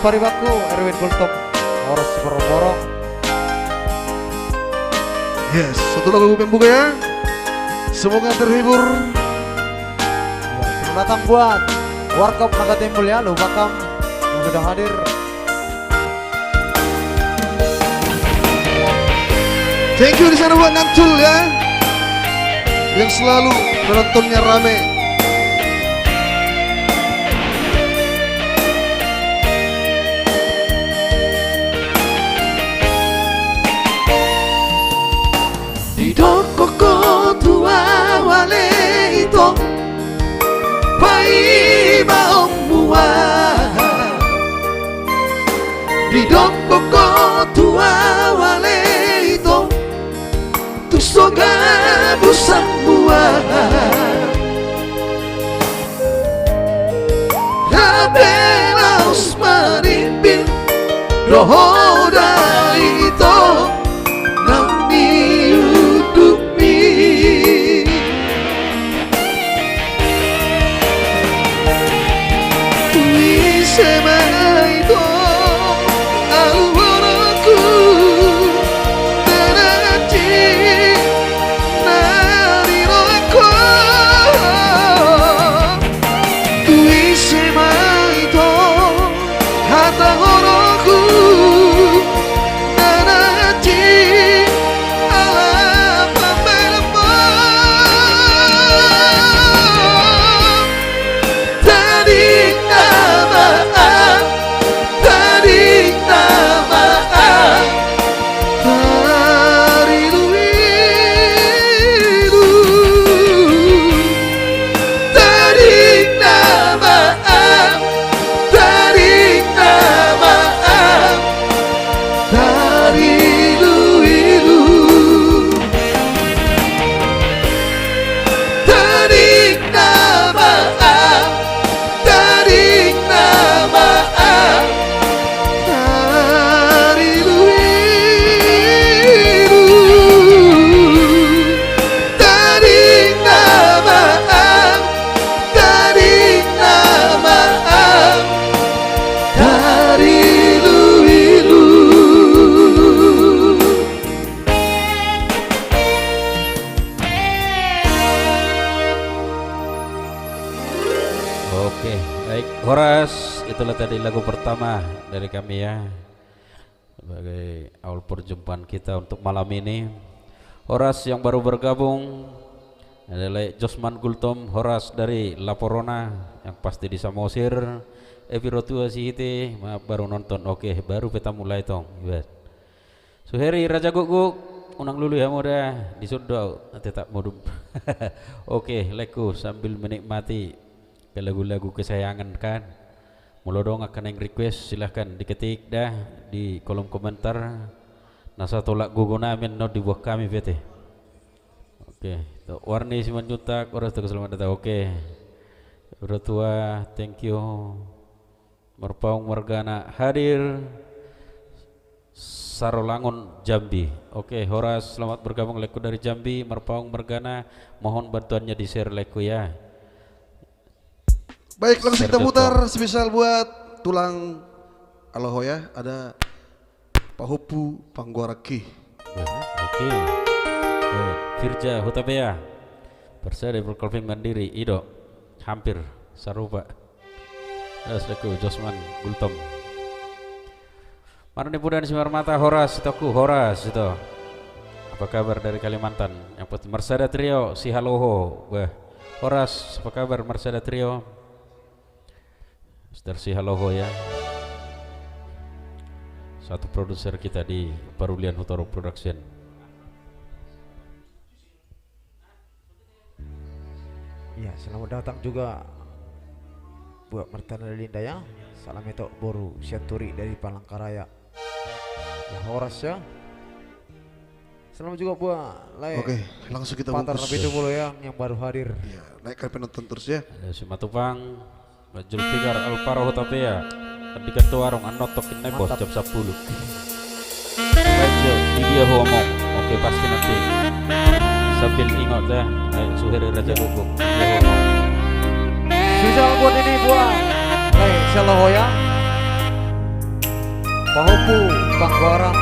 Paribaku, Erwin Gultom, Horas Borong-Borong. Yes, satu lagu pembuka ya. Semoga terhibur. Ya, selamat datang buat Warkop Naga Timbul ya, Lu Bakam yang sudah hadir. Thank you di sana buat Nantul ya, yang selalu penontonnya rame. Di dokoko tua wale itu pai baong mua. Di dokoko tua wale itu tu soga busang buah. Rabela usmarimpin roho dari itu nami udukmi. Wisema itu alwaraku teranci nari roko. Wisema itu hata horoku teranci alam lambai-lambai. Tadi namaan, tadi namaan, tadi luiru. Tadi namaan, tadi namaan, tadi luiru. Tadi namaan, tadi namaan, tadi luiru. Tadi namaan, tadi namaan, tadi luiru. Oke, baik Horas, itulah tadi lagu pertama dari kami ya, sebagai awal perjumpaan kita untuk malam ini. Horas yang baru bergabung adalah Josman Gultom, Horas dari Laporona yang pasti di Samosir. Evirotua Sihite, maaf baru nonton. Oke, baru kita mulai tong. Suheri Raja Guguk, unang lulu ya muda disudau nanti tak modum. Oke, leku sambil menikmati ke lagu-lagu kesayangan kan. Mula dong akan yang request silahkan diketik dah di kolom komentar. Nasa tolak guguna amin no di buah kami bete. Oke, warni Siman Jutak orang tuh selamat datang. Oke, udah tua, thank you. Merpaung Morgana hadir. Sarolangun Jambi. Oke, Horas selamat bergabung leku dari Jambi. Merpaung Morgana mohon bantuannya di share leku ya. Baik, langsung kita putar spesial buat tulang Alohoya. Ada Pahupu Pangguaraki. Oke. Firja Hutabea Persada Berkolfing Mandiri Ido hampir sarupa. Assalamualaikum Josman Gultom. Mana nih pudan Simar Mata Horas itoku Horas itu. Apa kabar dari Kalimantan? Yang putih Mersada Trio si haloho. Wah, Horas apa kabar Mersada Trio? Mister si haloho ya. Satu produser kita di Parulian Hutoro Production. Ya, selamat datang juga buat Mertana Linda ya. Salam itu Boru Syaturi dari Palangkaraya. Ya Horas ya. Selamat juga buat Oke, langsung kita Pantar bungkus. Nabi Tumulo yang baru hadir. Ya, naikkan penonton terus ya. Ada Simatupang Bajul Fikar Alparo Hutapea Andika Tuarong Anotokin Nebos jam 10. Baik video ngomong. Oke pasti nanti sambil ingat ya. Suheri Raja Guguk video ngomong. Spesial buat ini buat Selahoya Pahopu Pangwarang.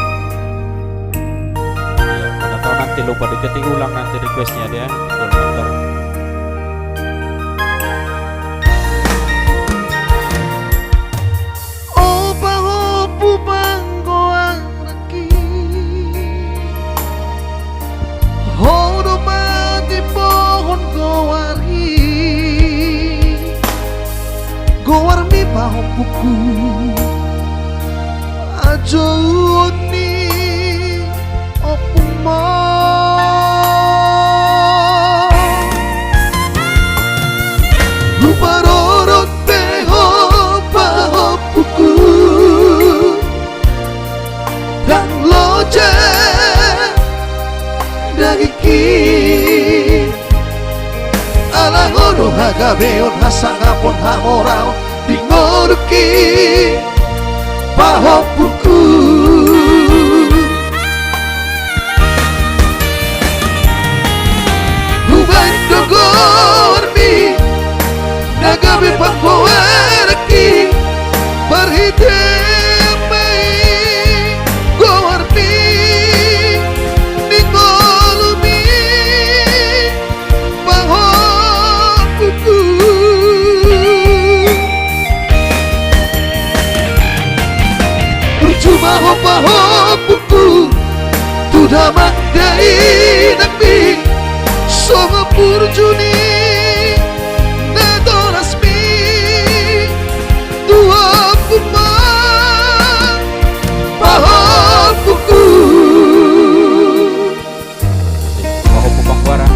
Ya, mana tahu nanti lupa diketik ulang nanti requestnya dia. Call number. Oh pahopu panggoareki Hodo mati pohon gowari Gowarmi pahopuku Ajo ni opuma Luparorot peho pahopuku Dan loje dagiki Ala ngono hagabeon hasangapon hamorao Dingoruki pahopuku Huwag dogormi Nagabi panggoareki Barhidemay Gowarmi Ningolumi Pahopuku Percuma ho pahopuku Tuda magdai nagbi Songa purjuni Neto rasmi Dua puma Pahopuku Pahopu Pangwarang.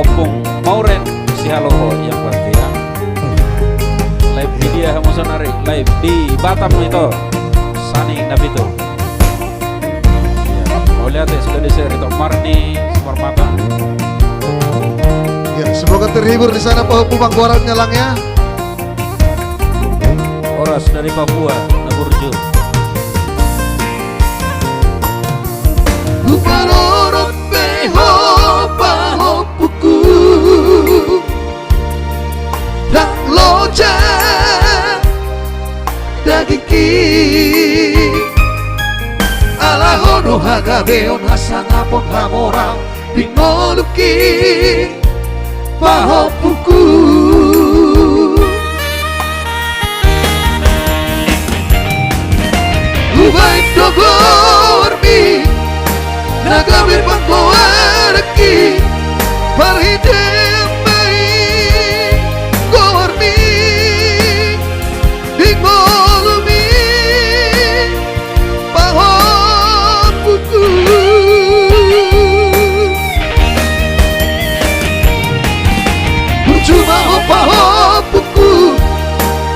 Opung Mauren si halo yang pasti ya. Live media Hamusonari live di Batam itu. Sani Nabito. Ya, mau lihat ya sudah di-share itu Marni Sumarmata. Ya, semoga terhibur di sana pahopu panggoarang nyalang ya. Oras dari Papua, Naburju. Luparorot peho pahopuku Dan loja dagiki Ala hono hagabeon hasangapon hamorang Dingoluki pahopuku Huwag dogormi Nagawin panggoareki Barhidemay Gowarmi Dingolumi Pahopuku Percuma ho pahopuku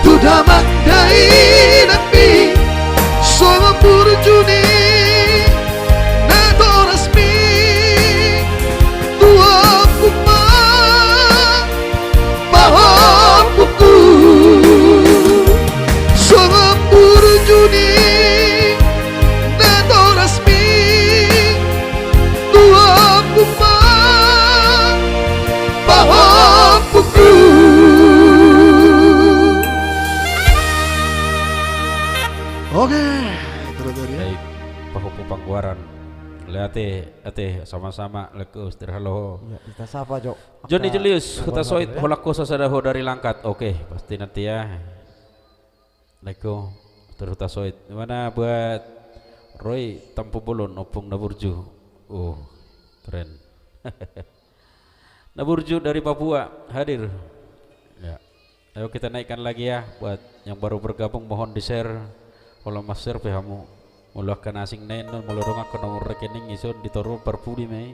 Tuda magdai nagbi Songa purjuni Neto rasmi Dua puma Pahopuku Songa purjuni Neto rasmi Dua puma Pahopuku Oke, itu tadi ya. Baik, Pahopu Pangwaran. Lihat ate sama-sama lekus terhalo. Ya, kita sapa Jok. Johnny Kita Julius, lebar kita soit ya. holako sasadaho dari Langkat. Oke, pasti nanti ya. Leko terus kita soit. Mana buat Roy Tampu Bolon Opung Naburju. Oh, keren. Naburju dari Papua hadir. Ya. Ayo kita naikkan lagi ya buat yang baru bergabung mohon di-share. Kalau master pehamu mulakan asing nenon mulurung aku nomor rekening ison ditoru perpudi mei.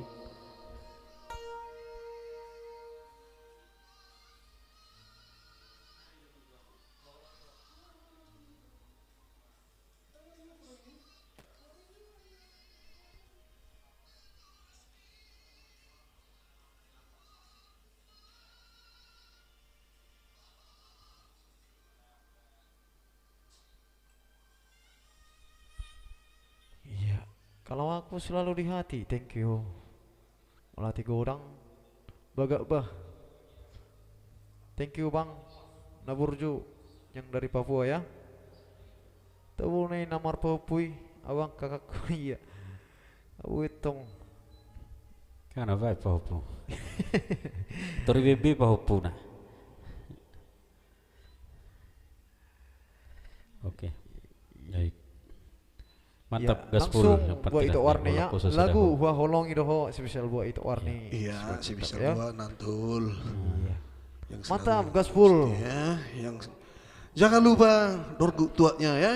Iya. Kalau aku selalu di hati, thank you. Melatih orang bagak bah. Thank you Bang Naburju yang dari Papua ya. Tahu nih namar papui, awang kakakku iya. Abu itong. Kana vai pahupu. Tori bibi pahupu na. Oke. Baik. Mantap Ya, gaspul langsung yang buat itu penting warnanya khusus lagu ada. Wah Holong itu ho spesial buat itu warni. Iya, si bisa ya. buat nantul. Yang Mantap selalu- gaspul. Ya, yang jangan lupa dorgu tuaknya ya.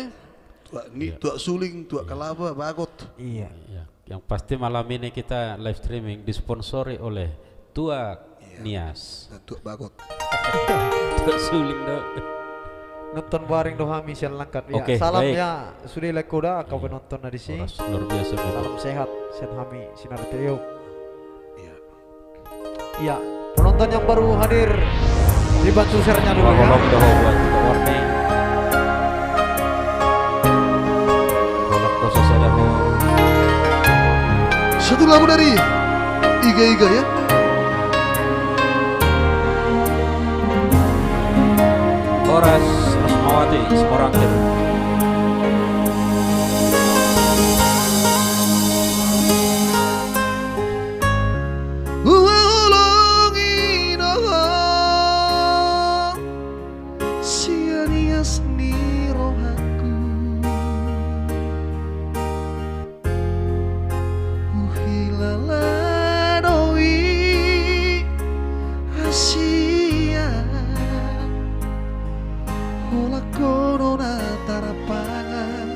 Tuak ni, tuak suling, tuak kalaba, bagot. Iya. Ya, yang pasti malam ini kita live streaming disponsori oleh Tua Nias. Dan tuak bagot. Tua suling dong. Nonton bareng doh kami siang langkat ya. Oke, Salam baik. ya sudah lekoda kau penonton di sini. Oras luar biasa memang. Salam sehat siang kami sinar trio. Iya. Iya, penonton yang baru hadir dibantu share-nya dulu Wah, ya. holong doh buat kita warni. Holong khusus ada ho. Satu lagu dari Iga-Iga ya. Horas Rasmawati Semorangkir. Ulungi doh sia-nia seni rohaku. Uhilala doi asia Ola corona tarapangan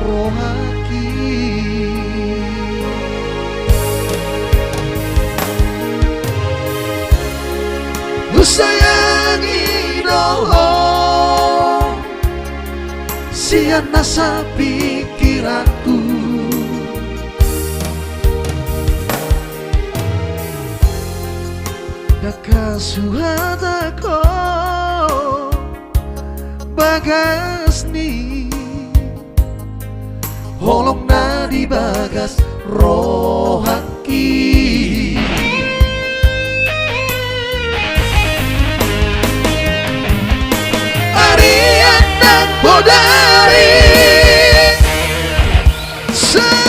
rohaki. Sayangi doh sian nasa pikiranku. Daka suhatako bagas ni holong na di bagas rohaki. Arian dan bodari satu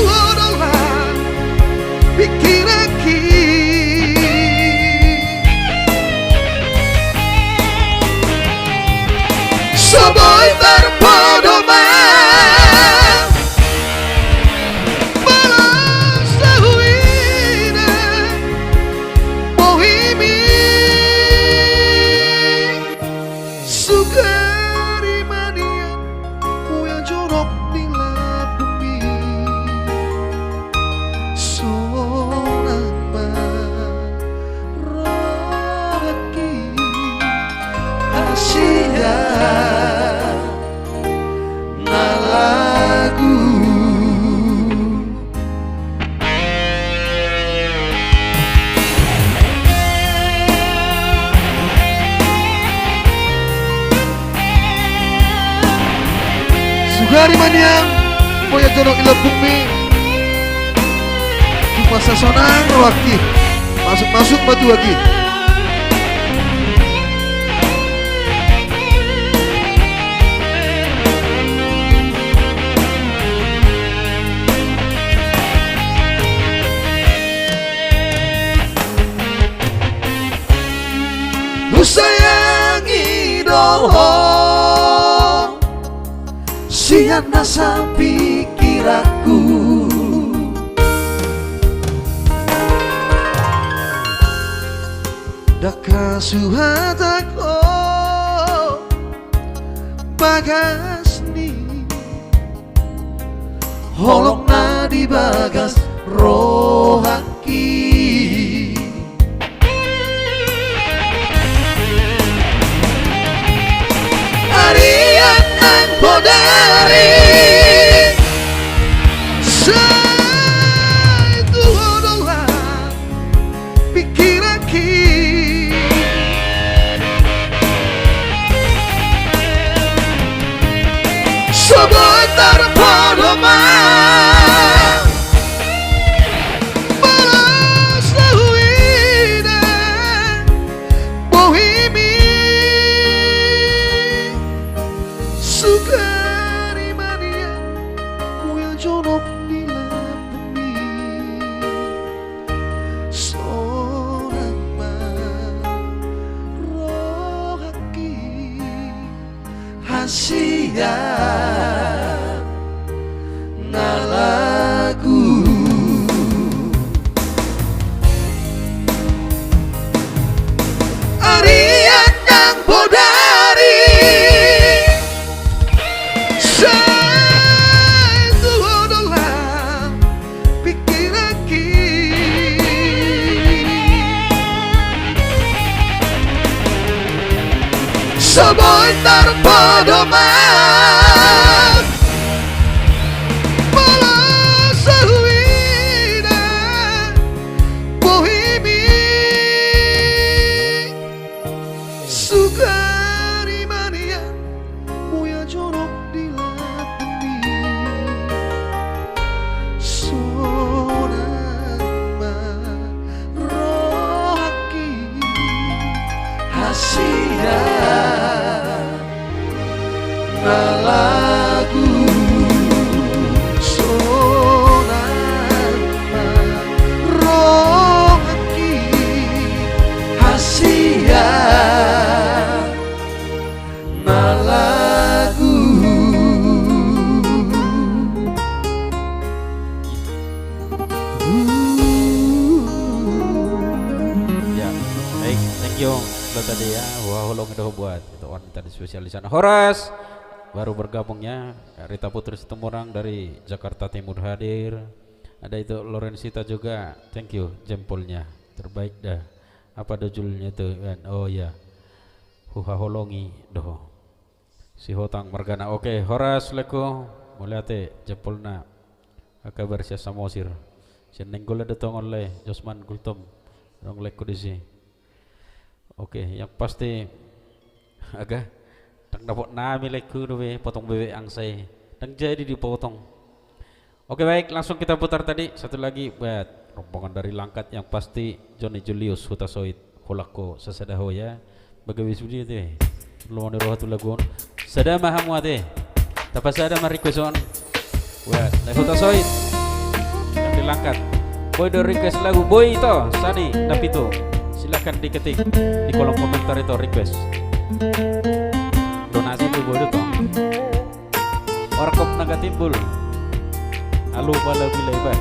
orang pikir aki. Soboy terpedoman balas tahuina bohimi sugari manian yang jorok di bumi seorang meraki Asia lagu. Sugari maniang moya jorok ila bumi cuma sasonang rohaki masuk batu lagi. Sayangi doh sian nasa pikiranku. Daka suhatako bagas ni holong na di bagas rohaki. Arian dan bodari satu orang pikir aki. Sebentar pedoman hasia na lagu Arian yang bodari Satu adalah pikiranku Sebentar pedoman Malah sehuida bohemi Sukari mania Muya jorok di lapi Sonang marohaki Hasia na lagu Sonang marohaki Hasia na lagu Ya, baik, thank you. Lo tadi ya, wah lo ngedoh buat itu wanita di spesialisan Horas baru bergabungnya Rita Putri Situmorang dari Jakarta Timur hadir. Ada itu Lorenzita juga, thank you jempolnya terbaik dah. Apa judulnya itu? Oh ya, Huha Holongi doh. Si Hotang Margana. Oke, Horas leko mulai ate jempolna. Kabar sia samosir. Si nenggol ada tongol le Josman Gultom. Dong leko di sini. Oke, yang pasti agak tak dapat nami leku dobe potong bebek angsai dan jadi dipotong. Oke baik, langsung kita putar tadi satu lagi buat rombongan dari Langkat yang pasti Johnny Julius Hutasoid Holako Sasadaho ya. Bagawi sudi teh. Belum ada rohatul lagun. Sada mahamu ate. Tapi sada requeston. Buat Hutasoid dari Langkat. Boy do request lagu boy itu Sani Napito. Silakan diketik di kolom komentar itu request. Donasi tuh bodoh toh. Warkop naga timbul. Halo bala bilaiban.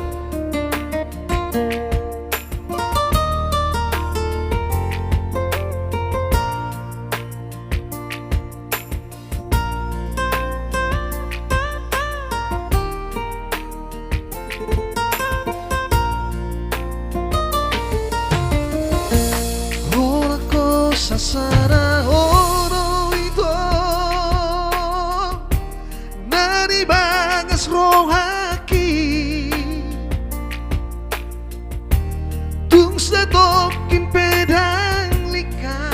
Sasara oro itu Nari bangas rohaki Tung setokin pedang lika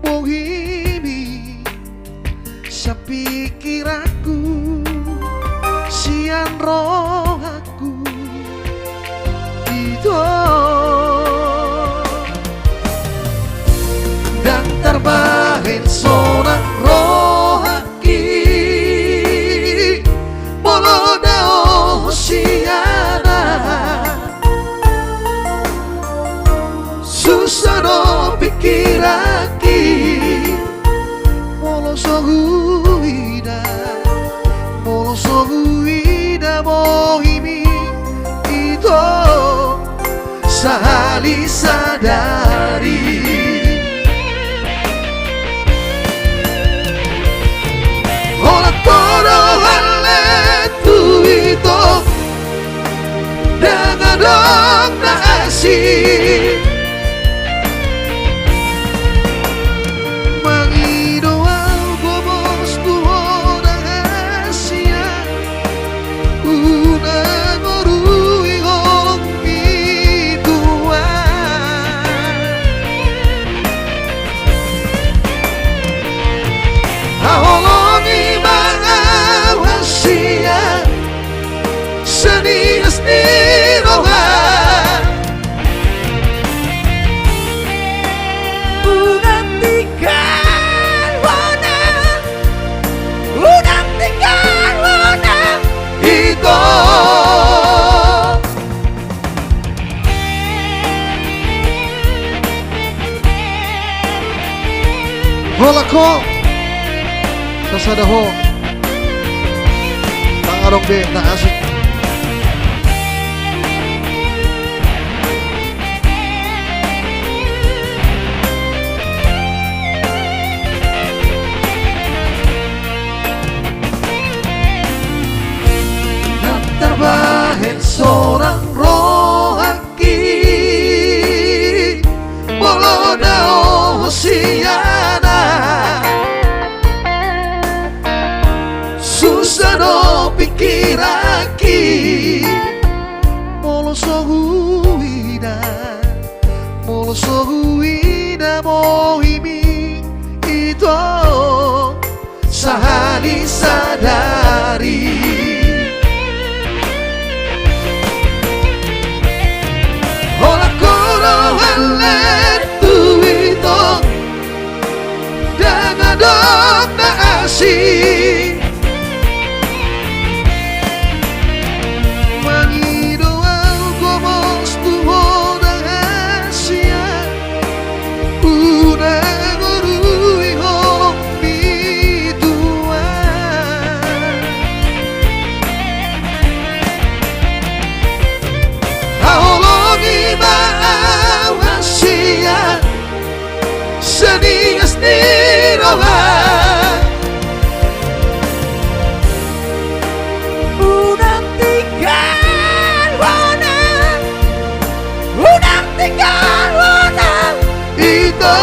Bohimi Sa pikiraku Sian rohaku Itu Terbahin seorang rohaki Molodao siana Susah no pikiraki Molo sohuida bohimi Ito sahali sadari Todo vale tu itu dengan dong nasi Mangido algo bos tu orang Asia Una gorui golong midua Aholongi Senias nirohan Unang tinggal wana Ito Hola ko sasadaho. Tangarong be, tak asik. Terbahen seorang rohaki Bolodao siana susah do pikiraki Molo sohuida mohimi itu sahani sadari Hola koro halet tuito Dengan dok na asih Mangido ang gomos tuho ng Asia Unang urui holong bituan Haholongi maawasia Senias nirohan Unang tinggal wanang Ito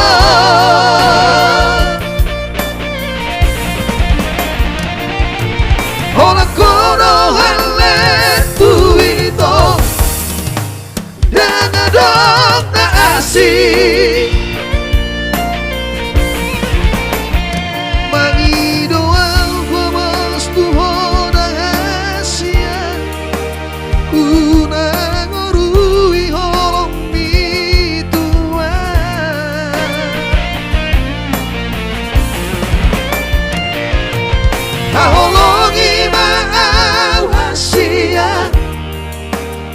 Hola kono haletu ito Dengan dok na asing Mangido ang gumas tuho ng Asia Unang urui holong bituan Haholongi maawasia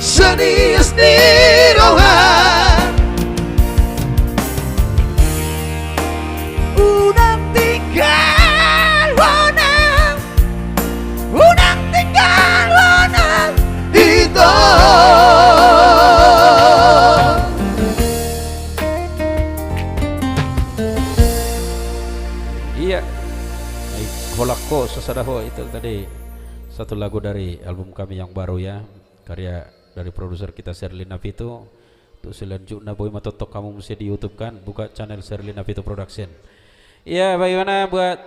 Senias nirohan Unang tinggal wanang Ito Iya. Baik, Holako Sasadaho itu tadi satu lagu dari album kami yang baru ya, karya dari produser kita Sherlina Vito. Untuk selanjutnya boy matotok kamu mesti di YouTube kan, buka channel Sherlina Vito Production. Iya, bagaimana buat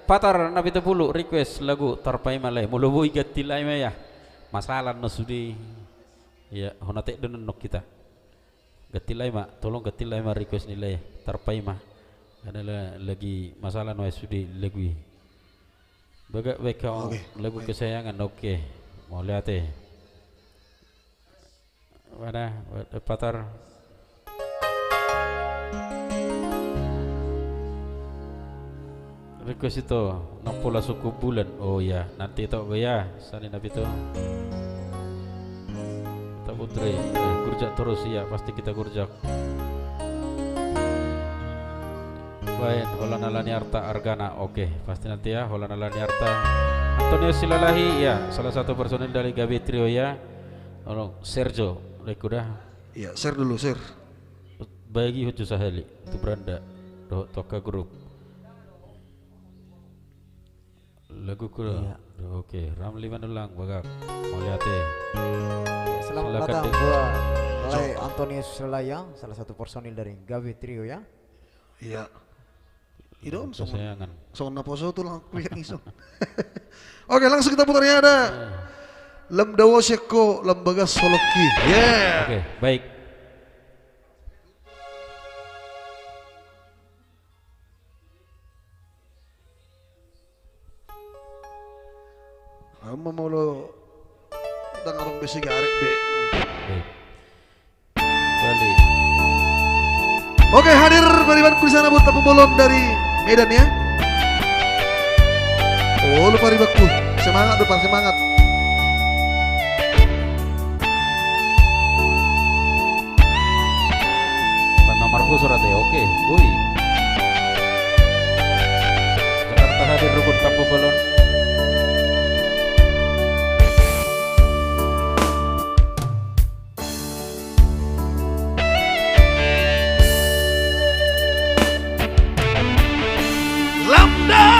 Patar Navito Pulu request lagu Tarpai Malay. Mulu boy gatilay ya. Masalah no sudi. Ya, honate doon nok kita. Gatilay ma, tolong gatilay ma request nilai Tarpai ma. Karena lagi masalah no sudi lagu. Baga kau lagu kesayangan oke. Mau lihat mana Patar request itu 60 suku bulan. Oh ya, nanti itu ya sani nabi itu kita putri kurjak terus ya, pasti kita kurjak. Baik, Holana Laniarta Argana, oke, pasti nanti ya Holana Laniarta. Antonio Silalahi ya, salah satu personil dari Gabi Trio ya. Tolong Sergio, udah. Iya, share dulu, share. Bagi Hucu Saheli, itu beranda, Toka Grup. Lagu kurang, oke. Ramli Manulang, bagak, mau lihat ya. Selamat datang buat Lai Antonius Selaya, salah satu personil dari Gavi Trio ya. Iya. Idon kesayangan. Songon naposo tuh lang kuliah isong. Oke, langsung kita putarnya ada. Lemdawo Seko Lembaga Soloki. Yeah. Oke, baik. Kamu mau lo dengarong besi garek be. Baik. Balik. Oke, hadir Pariban Kulisana buat tamu bolon dari Medan ya. Oh, lu Paribakku. Semangat depan, semangat. Nomarku surat ya, oke. Woi. Jakarta hadir dukun tampu balon. Lambda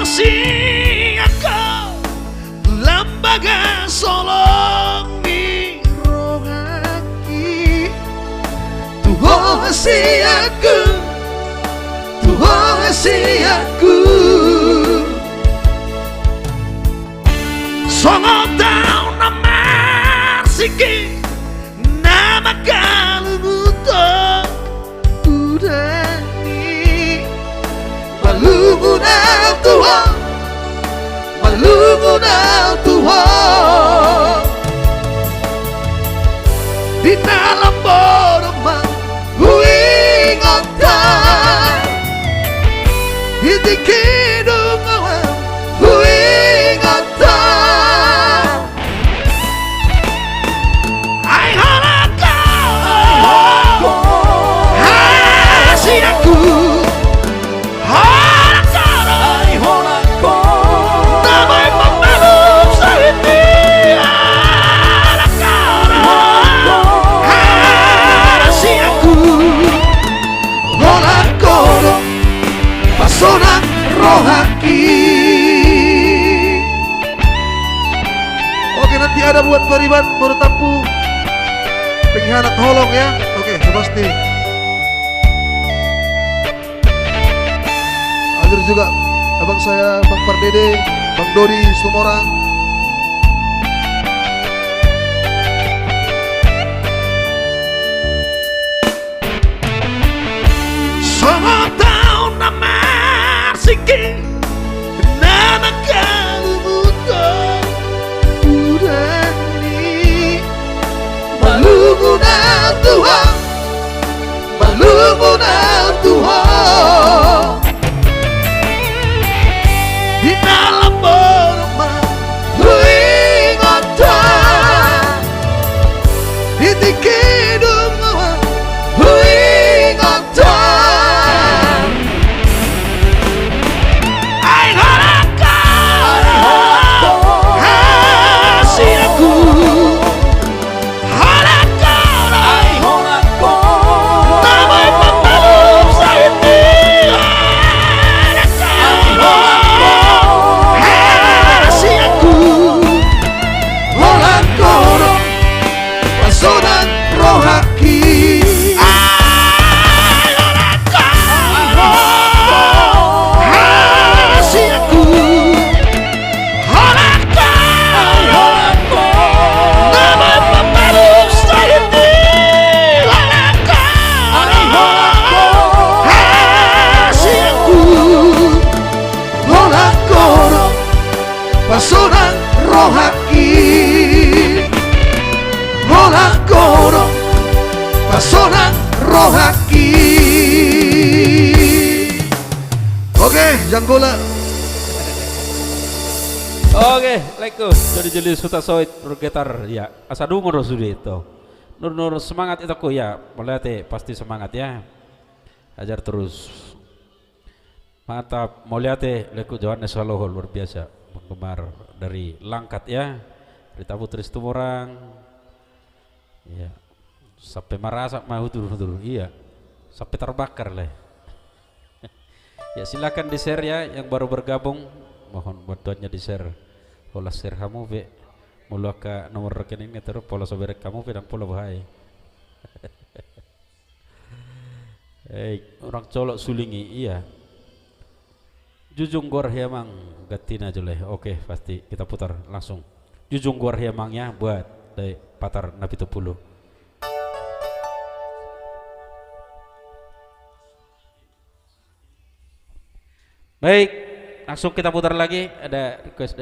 siaka lambaga solong mi rohaki Tuhan siaku Tuhan siaku Songo tau nama siki nama kalumuto udani Malungunang Tuhan Malungunang Tuhan Di dalam boroma huingatan Di kidung awam huingatan Ai halakau Hasiaku Sonang rohaki. Oke, nanti ada buat bariban baru tampu pengkhianat holong ya. Oke, pasti. Hadir juga abang saya Bang Pardede, Bang Dodi, semua orang. Siki nama kalumuto udani Malungunang Tuhan Malungunang Tuhan Di dalam boroma huingatan Di kidung awam huingatan Sonang rohaki Molang korong Pasonang rohaki. Oke, janggola. Oke, lekku. Jadi suta soit bergetar ya. Asa dungu sudah itu. Nur semangat itu aku ya. Melihat pasti semangat ya. Ajar terus. Mantap. Mau lihat lekku Johannes Walohol luar biasa. Penggemar dari Langkat ya, Rita Putri Situmorang ya, sampai merasa mau turun iya, sampai terbakar lah. Ya silakan di share ya, yang baru bergabung mohon bantuannya di share. Pola share kamu be, mula ke nomor rekening terus pola soberek kamu be dan pola bahaya. Orang colok sulingi iya. Jujung gor hemang gatina joleh. Oke, pasti kita putar langsung. Jujung gor hemangnya buat dari Patar Nabi Tupulu. Baik, langsung kita putar lagi. Ada request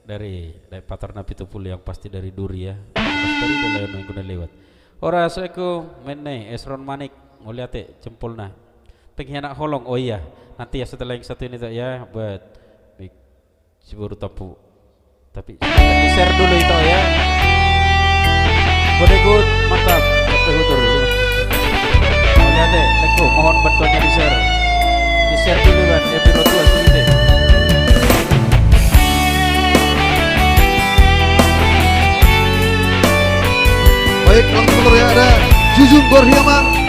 dari Patar Nabi Tupulu yang pasti dari Duri ya. Dari yang guna lewat. Ora seku menne Esron Manik muliate jempolna. Pengkhianat holong. Oh iya, nanti ya setelah yang satu ini ya buat Ciburu Tampu. Tapi di share dulu itu ya. Good, mantap. Lihat leku, mohon bantuannya di share. Di share dulu kan, episode 2 sini. Baik, langsung putarnya ada Jujung Gorhiamang.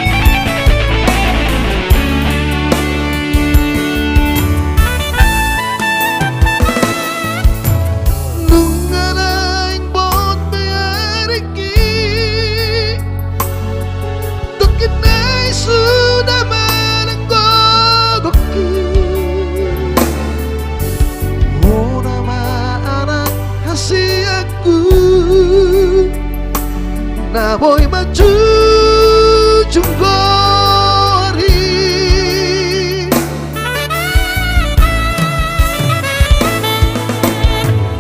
Naboy maju junggori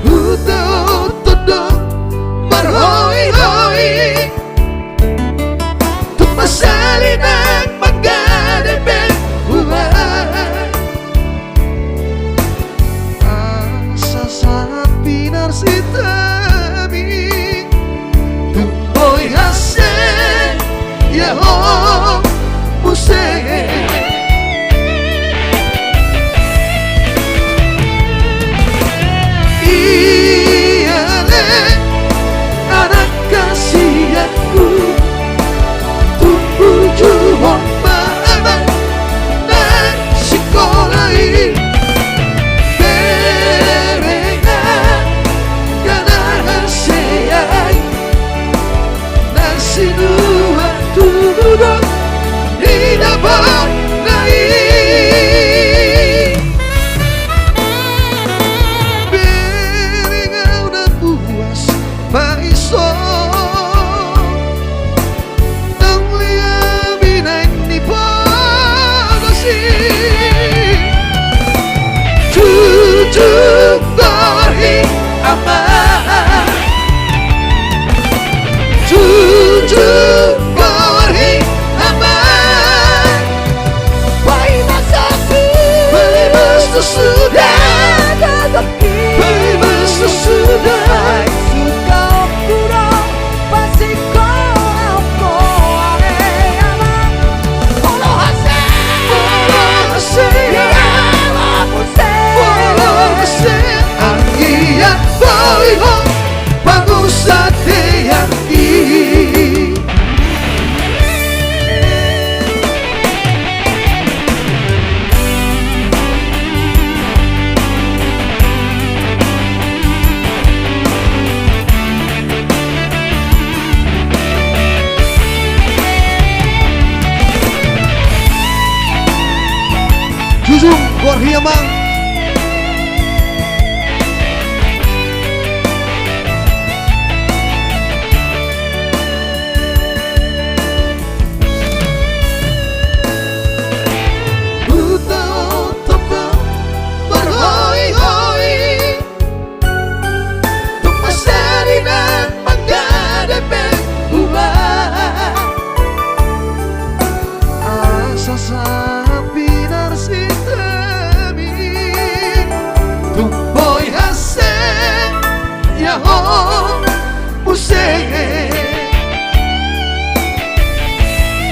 Uto-uto marhoi-hoi Tumasali ng maggadabing buhay Asa sa pinarsitami Tumboy hasen Yaho museng Iyale anak kasih aku Tumbuh juhon maabang dan sekolahin Berengan ganahan seyai Sinuan tudok di dapat naik Beringau dan puas paiso Nang liya binang ni pagasi Jujur gorhi aman Jujur gorhi aman Wai masa sudah Wai masa sudah Suka kurang pasti kau aman Polo hasil Anggiat boiho bagus hati yang Jujung Gorhiamang.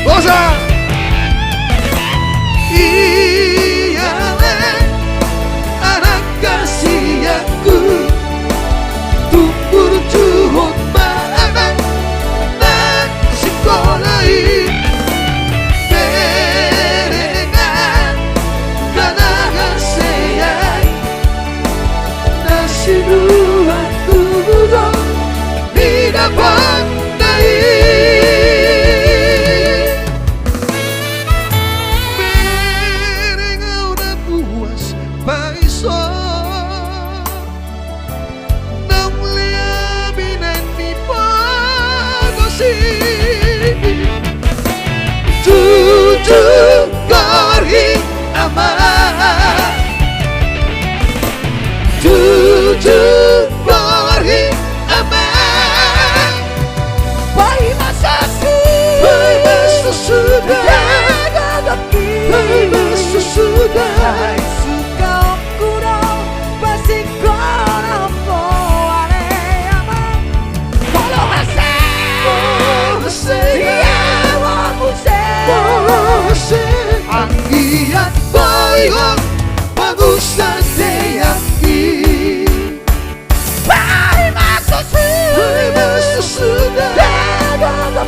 Bosa Iyale anak kasih aku Tumpur juhut maabang dan sekolahin Berengan ganahan seyai Nasinuan tudok di dapat Jujur gorhi aman Jujur gorhi aman Wai masa sudah Wai masa sudah Suka kurang pasti kau aman Polo hasil Anggiat boiho bagus hati yang Wai masa sudah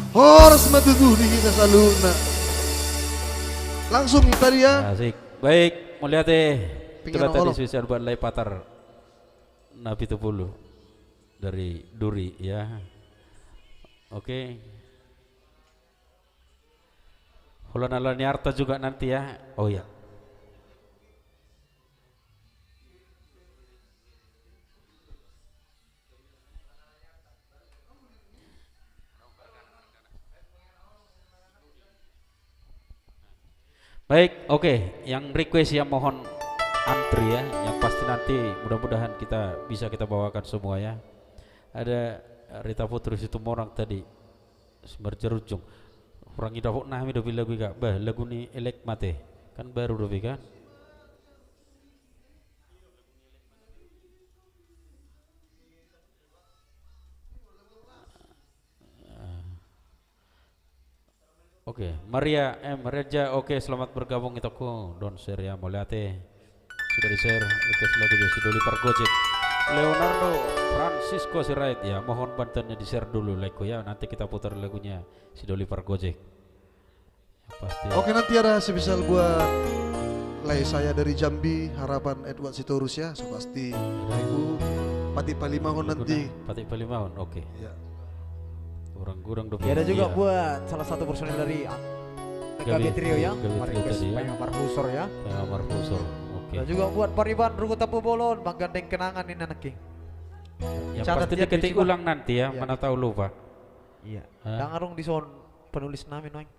Horas matutuni kita saluna. Langsung tadi ya. Asik. Baik, melihat itulah Pingin tadi olok. spesial buat Lai Patar Nabi Tupulu dari Duri ya. Oke. Holon Harta juga nanti ya. Oh ya. Baik, oke. Yang request yang mohon antri ya, yang pasti nanti mudah-mudahan bisa kita bawakan semua ya. Ada Rita Putri Situmorang tadi, Sumber Jerujung. Orang ida kok nami dobi lagu gak, bah lagu ni elek mate, kan baru dobi kan. Oke, Maria Reja, oke, selamat bergabung kita ku don share ya, moliate sudah di share request lagu Josi Doli Pargojek. Leonardo Francisco Sirait ya, mohon bantuannya di share dulu like ya, nanti kita putar lagunya si Doli Pargojek. Ya, pasti. Oke, nanti ada spesial buat Lai saya dari Jambi, harapan Edward Sitorus ya, so pasti lagu Pati Palimahon nanti. Pati Palimahon, oke. Ya. Kurang-kurang dong. Ya ada juga iya. buat salah satu personil dari Gabi KB Trio ya, Gabi Trio request tadi ya. Payung Marhusor ya. Yang Marfusor, oke. Dan juga buat Pariban Ruko Tapu Bolon, Bang Gandeng Kenangan ini anak King. Yang Catat pasti dia diketik juga. ulang nanti ya, Iya. mana tahu lupa. Iya. Hah? Dan arung di son penulis namin noing.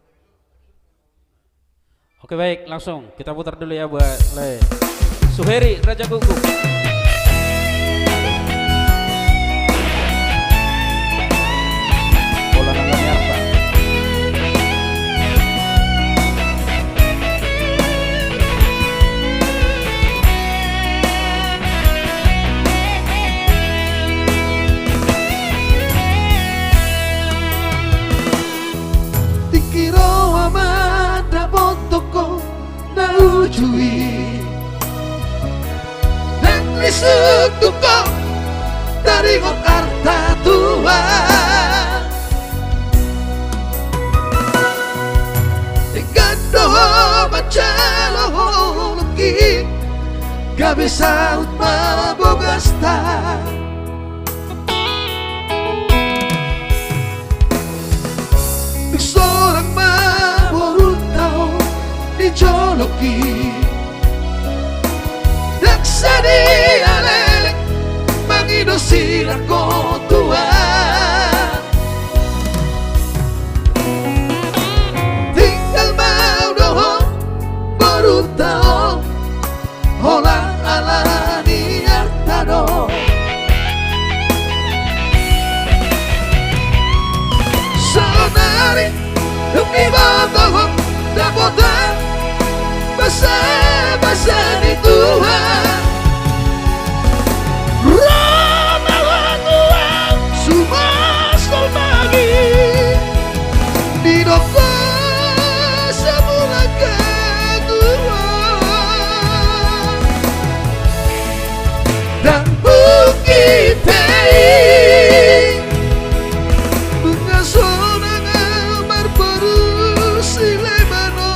Oke baik, langsung kita putar dulu ya buat Le Suheri Raja Gunggung. Bola Nangani Harta. Tikiro amanda botoko na ujui dan lisuk tuko dari arta tua dengan doa macalo hologi gabe saut mabogasta seorang maborutao dijoloki daksani alelek mangidosir ako tua tinggal mau dohong borutao holang alani artado sonari demi botong dapotan basa-basa di Tuhan Ramalan Tuhan sumas pagi di doko semula kedua dan bukit teh mengasonang amar baru silemano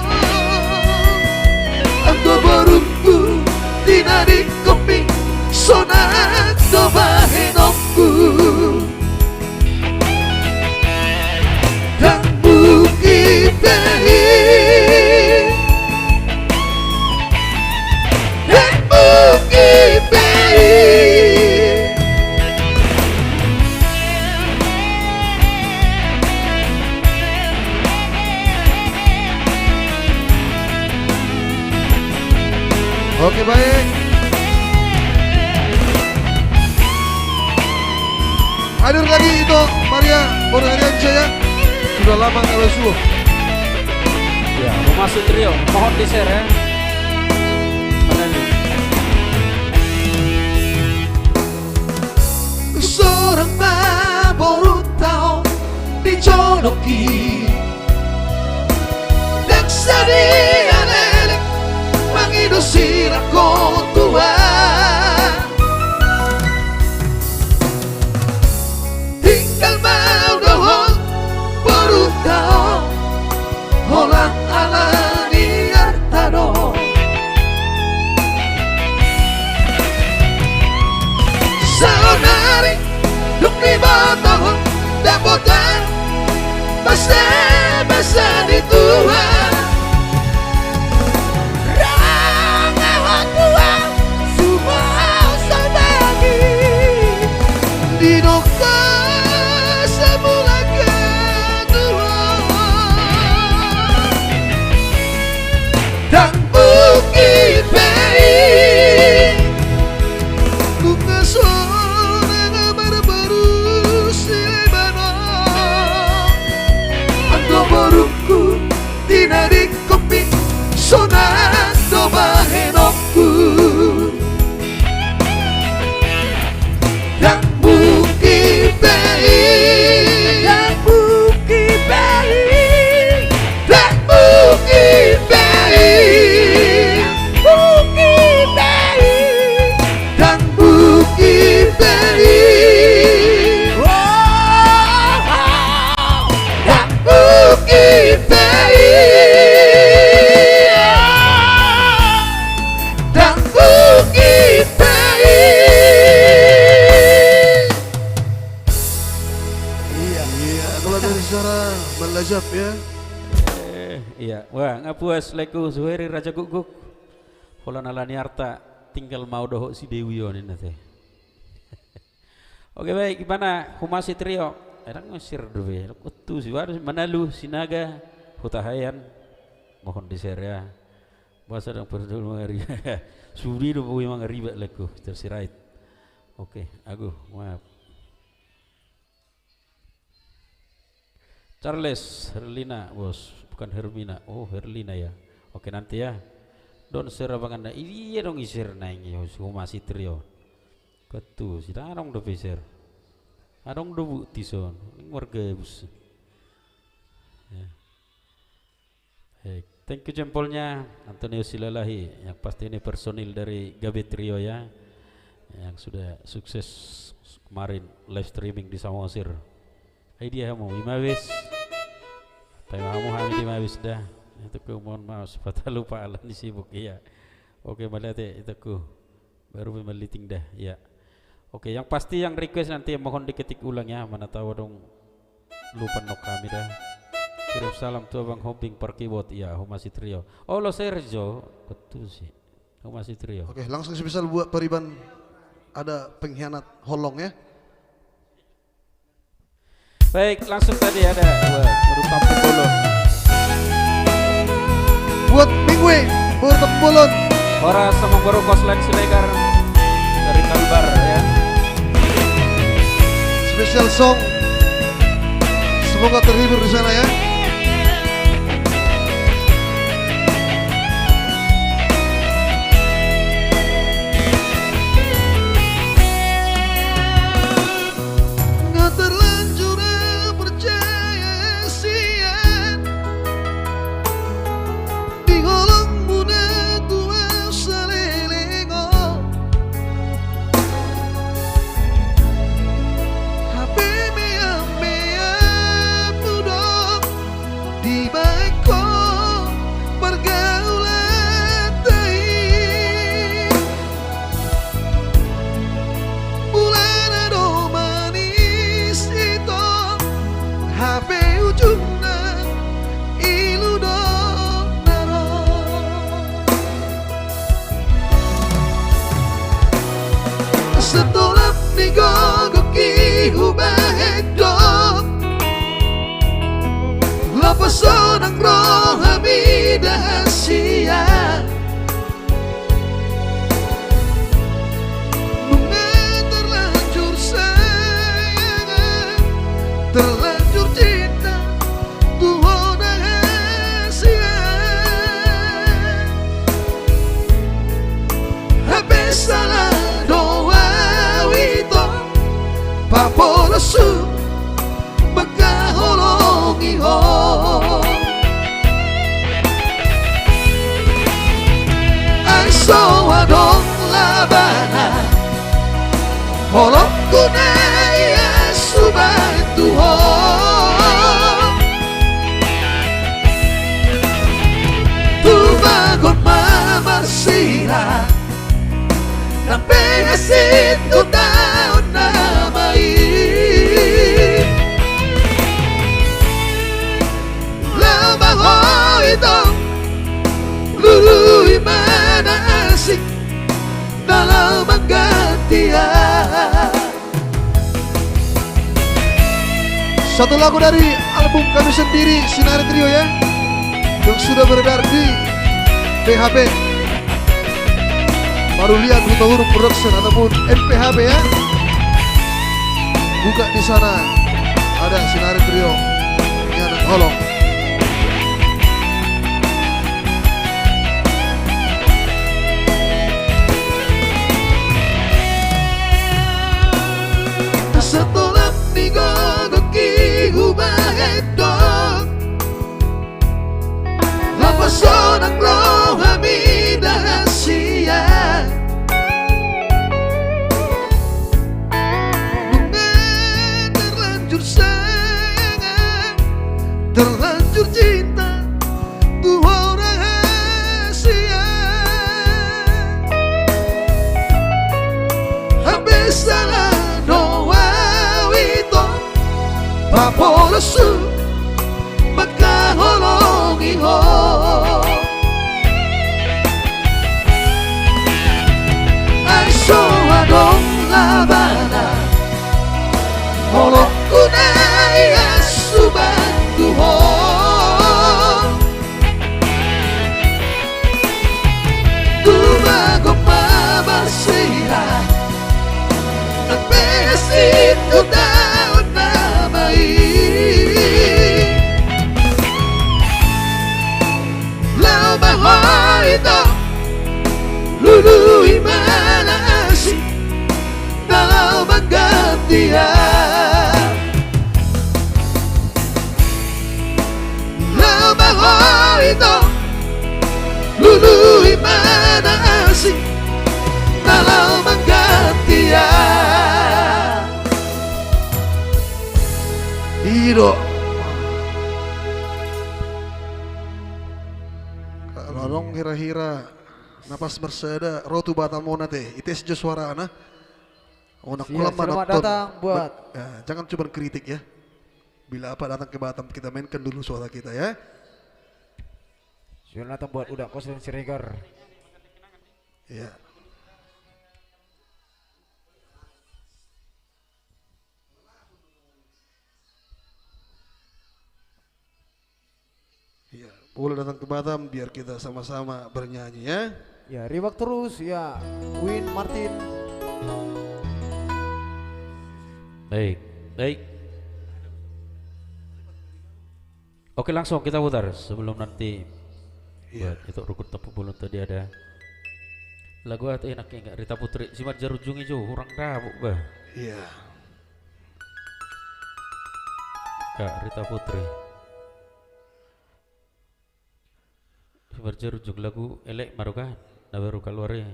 Ando barungku dinari kopi sonat do bahenokku dan bukit pehi dan bukit pehi Oke, baik. Hadir lagi itu Maria Bornarianca ya. Sudah lama nggak lesu. Ya, mau masuk trio, mohon di share ya. Mana nih? seorang maborutao dijoloki daksani alelek mangidosir ako tua tinggal mau dohong baru basa di Tuhan Rangawa Tuhan Sumau sabagi Di doka sebulan kedua Dan bukit Pei Buka sore baru-baru silebana Ando borungku Tina di kopi Sonando bahenokku Dan bukit Pei Dan bukit Pei Dan bukit Pei Bukit Pei Dan bukit Pei Dan bukit Pei Dan bukit Pei Iya, kalau dari secara melajap ya. Iya, wah ngapuas leku Zuhairi Raja Guguk. Pola nalani harta tinggal mau dohok si Dewi ini nanti. Oke baik, gimana Humasi Trio? Erang ngusir dulu, kutu sih harus Manalu Sinaga Hutahayan. Mohon di-share ya. Bahasa dong berdua mengari. Suri do boy mangari leku tersirait. Oke, aku maaf. Charles Herlina bos, bukan Hermina. Oh Herlina ya. Oke nanti ya. Don serabangan iya dong isir naing yo Humasi Trio. Ketu sih arong do peser. Arong do bukti son. Warga bus. Ya. Baik, thank you jempolnya Antonio Silalahi yang pasti ini personil dari Gabe Trio ya. Yang sudah sukses kemarin live streaming di Samosir. Dia mau imawis. Kamu hamil imawis dah. Itu ku mohon maaf sepatah lupa alam sibuk ya. Oke malate itu ku baru memeliting dah ya. Oke yang pasti yang request nanti mohon diketik ulang ya. Mana tahu dong lupa nok kami dah. Kirim salam tuh Bang Homping per keyboard ya Humasi Trio. Oh lo Sergio betul sih Humasi Trio. Oke, langsung semisal buat Periban ada pengkhianat holong ya. Baik, langsung tadi ada baru Kampung Bolon. Buat Mingwe, buat Tempulun. Horas sama baru Koslen Silegar dari Kalbar ya. Special song. Semoga terhibur di sana ya. Setolak ni gogoki hubahedok Lapason ang roh hamidah siya Bunga terlanjur sayangan Terlanjur cinta Tuhan rahasia Habis salah Papolosu Magkaholongi ho Ay sawadong labanan Holong ko na iasubantu ho Tumagon mamasira Nang pehasit ko taon na Satu lagu dari album kami sendiri, Sinari Trio ya, yang sudah beredar di PHP. Baru lihat Buta Huruf Production ataupun MPHP ya. Buka di sana ada Sinari Trio. Ini anak tolong. Setelah minggu kihubahay dong, lapason ang roh kami dahasiya. Bunga terlanjur sayang, terlanjur cinta, tuh orang rahasia. Habis salah doa Paporosu Makaholongi ho Ay so adong labana Holokku na iasubantu ho Tumago mabasira Nagbesit ko daon na ito luluy malaasi dalam gantian Lamaho ito luluy malaasi dalam gantian Iro Lorong hira-hira napas berseda rotu batamona teh ites jo suara ana onak Iya, ulam selamat manaton. datang buat Ya, jangan cuma kritik ya, bila apa datang ke Batam kita mainkan dulu suara kita ya. selamat datang buat Udak Kos dan Siregar. Ya. Ya, boleh datang ke Batam biar kita sama-sama bernyanyi ya. Ya, Riwak terus ya, Win Martin. Baik, baik. Oke, langsung kita putar sebelum nanti buat itu rukun tepuk bulan tadi ada lagu atau enaknya enggak Rita Putri Simat Jarujung Ijo orang dabuk bah. Iya. Kak Rita Putri Simat Jarujung lagu elek baru kan nah baru keluar ya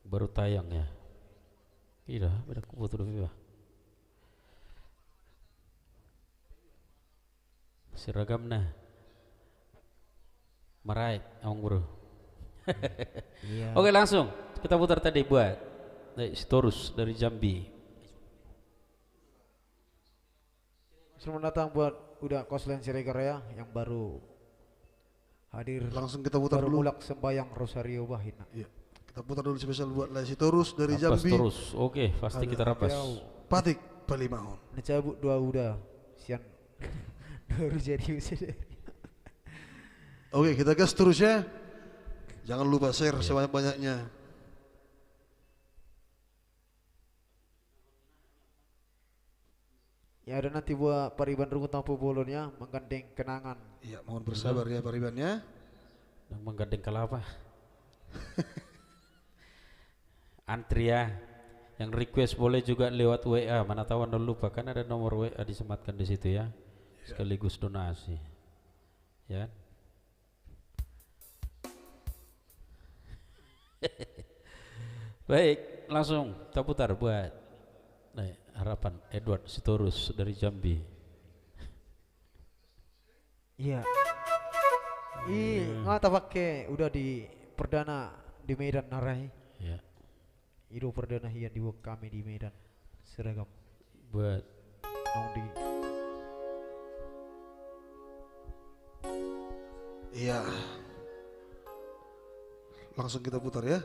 baru tayang ya iya beda kupu dulu bah seragam nah marai awang bro. Iya. Oke langsung kita putar tadi buat Sitorus dari Jambi. Selamat datang buat Udak Kos dan Siregar ya, yang baru hadir. Langsung kita putar baru dulu. mulak sembayang Rosario Bahina. Iya. Kita putar dulu spesial buat Lesi Torus dari Rapas Jambi. terus, oke pasti kita rapas. Patik Palimahon. Necabut dua udah sian baru jadi usia. Oke, kita gas terus ya. Jangan lupa share sebanyak-banyaknya. Ya ada nanti buat Pariban Rungu Tampu Bolonnya menggandeng kenangan. Iya, mohon bersabar ya Pariban ya. Dan menggandeng kelapa. Antri ya. Yang request boleh juga lewat WA. Mana tahu Anda lupa kan ada nomor WA disematkan di situ ya. Sekaligus donasi. Ya. Baik, langsung kita putar buat harapan Edward Sitorus dari Jambi. Iya. Ngata pakai udah di perdana di Medan Narai. Ya. Itu perdana yang dibuat kami di Medan seragam. Buat Nong di Iya. Langsung kita putar ya.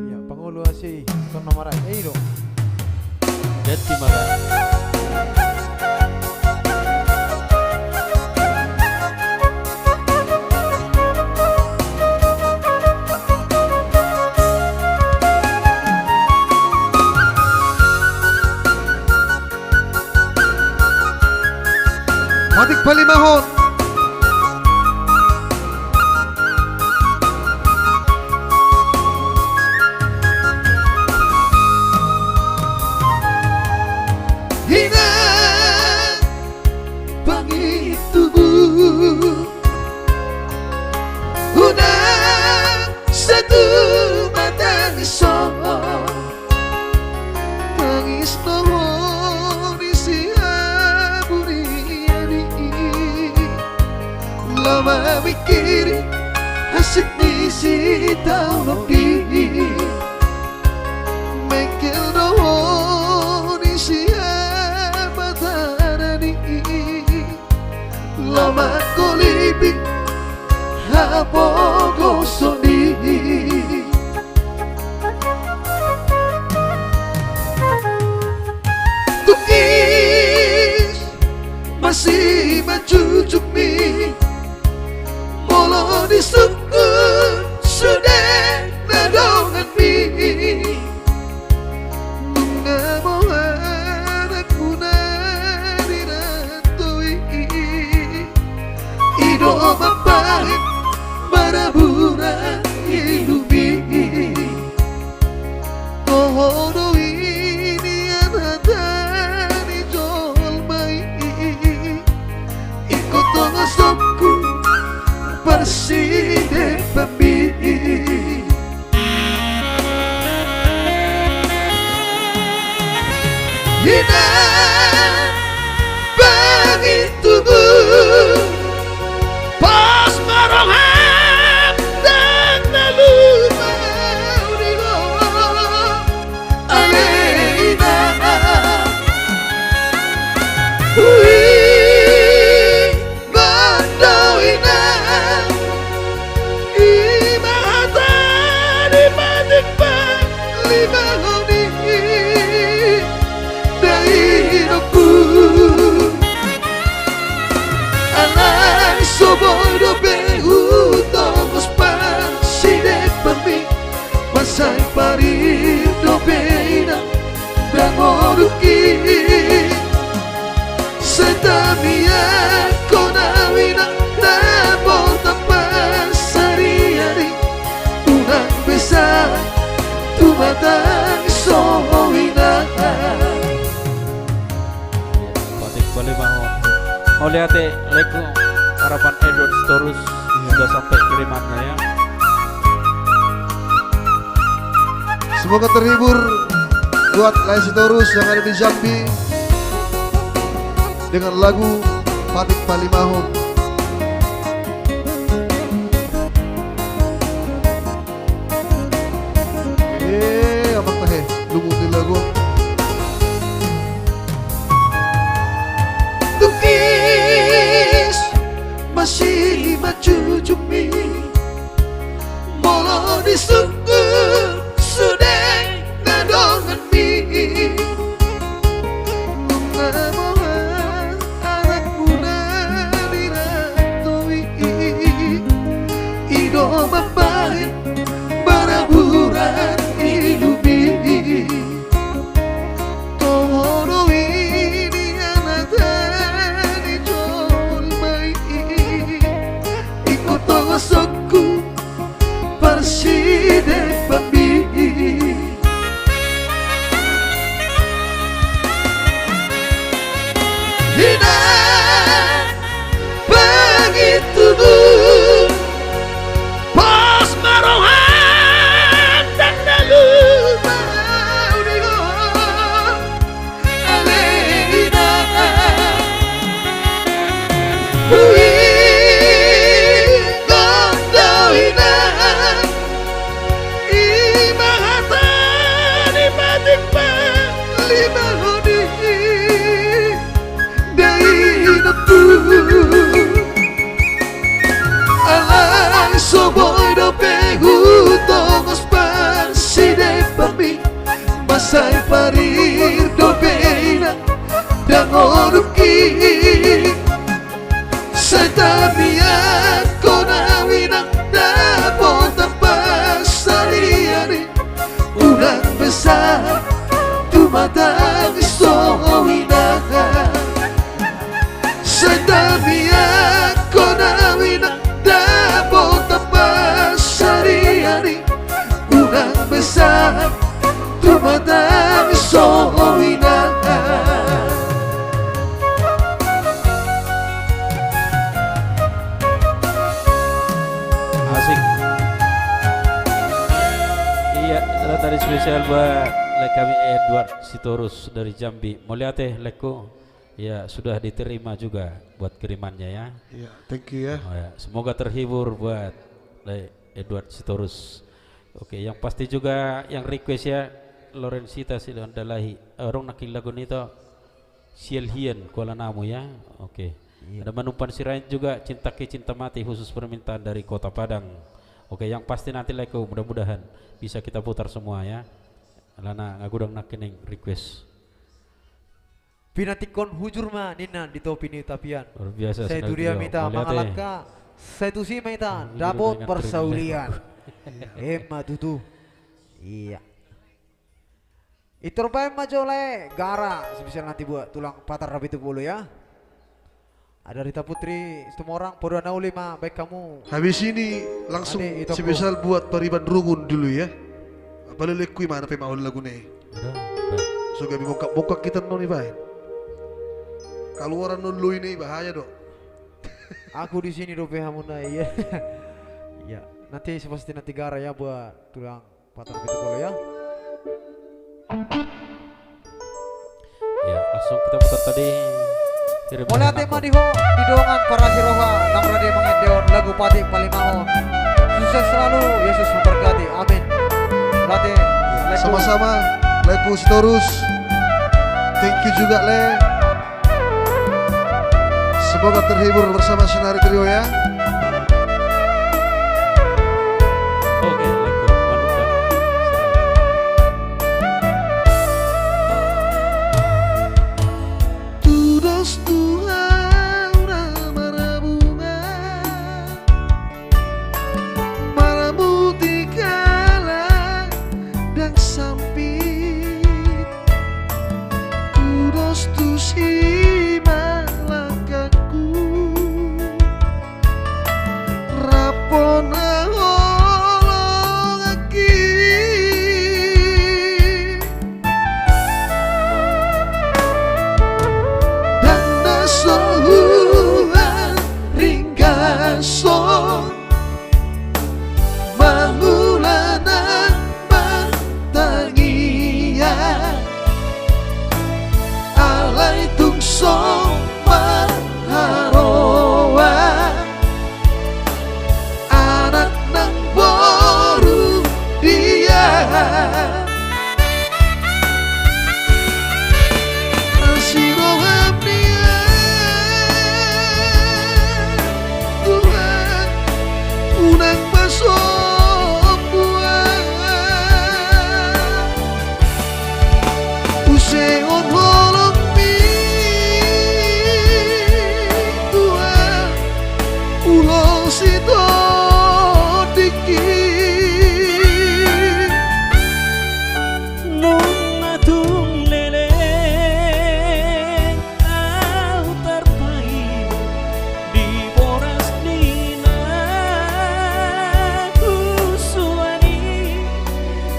ya pengeluasi kon nomor itu. Timara. Matik Palimahon. Hina pangit tubuh Unang satu mata isong Tangis nohon isi buriani. Lama mikir hasik misi tau nopi Mengkel nohon isi batarani. Lama kolibi hapo gosoni Tukis masih mencucuk mi Molo disukun sudah nadongan mi Bunga mohon aku dirantui. Ido mapahit marabura ilubi Tohono ini anatani jolmai. Ikut tongosokku bersih pembi Hina bangit tubuh Pas marohan dan nalumau di bawah Alena Ui Gondoina Imahata di batik lima loni Dahiroku Alay sobodo behu tongos panside pami Masay parir do beina Dangoruki Setamia konawina Nabota pasariari Unang besar tumatang sohina Matik Palimahon. Mau lihat lagu harapan Edward Storus sudah sampai kirimannya ya. Semoga terhibur buat Laisi Torus yang ada di Jambi dengan lagu Matik Palimahon. Abang tahe, lungo di lagu. Tukis masih macucuk mi Molo disukun sudah nadongan mi Bunga mohon anakku dirantui. Ido mapahit baraburan ilubi Tohono ini anatani jolmai. Ikut tongosokku perside pambi Hina pangit tubuh Pas marohan dan nalumau di bawah Alena Ui Gondoina Imahata di batik lima lodi Dari horuki Setamia kona winang dapat tanpa saliani Ulang besar tumatang sohinahan Setamia kona winang dapat tanpa saliani Ulang besar tumatang sohinahan Asik. Iya, tadi spesial buat kami Edward Sitorus dari Jambi. Mulyate Leko, ya sudah diterima juga buat kirimannya ya. Iya, thank you ya. Oh ya, semoga terhibur buat Edward Sitorus. Oke, yang pasti juga yang request ya Lorenzita Silondalahi. Orang nakil lagu nito Sielhien Kuala Namu ya. Oke. Ada Manumpan Sirain juga Cinta Ki Cinta Mati khusus permintaan dari Kota Padang. Oke, yang pasti nanti Leko mudah-mudahan bisa kita putar semua ya. Lana ngagudang nakining request. Pinatikon hujur ma nina di topi ni tapian. Luar biasa. Saya tu dia minta mangalaka. Saya tu si minta dapat persaulian. Emma tutu. Iya. Itu rupanya majole gara sebisa nanti buat tulang patar rapi itu bulu ya. Ada Rita Putri, semua orang podo nauli ma baik kamu. Habis ini langsung Ade, itu spesial buat Pariban Rungun dulu ya. Apalagi kui mana pe mau lagu nih. So gabi bongkak kita noni baik. Kalau orang nulu ini bahaya dok. Aku di sini dope hamuna iya. Ya, nanti pasti nanti gara ya buat tulang patar rapi itu bulu ya. Ya, langsung kita putar tadi. Mulai tema di dongan para siroha nang rade mangedeon lagu pati palimahon. Sukses selalu, Yesus memberkati. Amin. Mulai Sama-sama, Leku Sitorus. Thank you juga Le. Semoga terhibur bersama Sinari Trio ya. Oke, Leko Manumpan Sirain. Tudos Tuhan marabunga Maramu tikala dan sampit Tudos tu si malakaku Rapona holong aki Danda sohuan ringgason Mangulanan pantangia Alay tungsong maharoa Anak ng boru dia Siroham dia Tuhan unang masok buah Useon holong mi Tuhan ulo sito dikit Nung natung lele au terpain di boras dina kusuani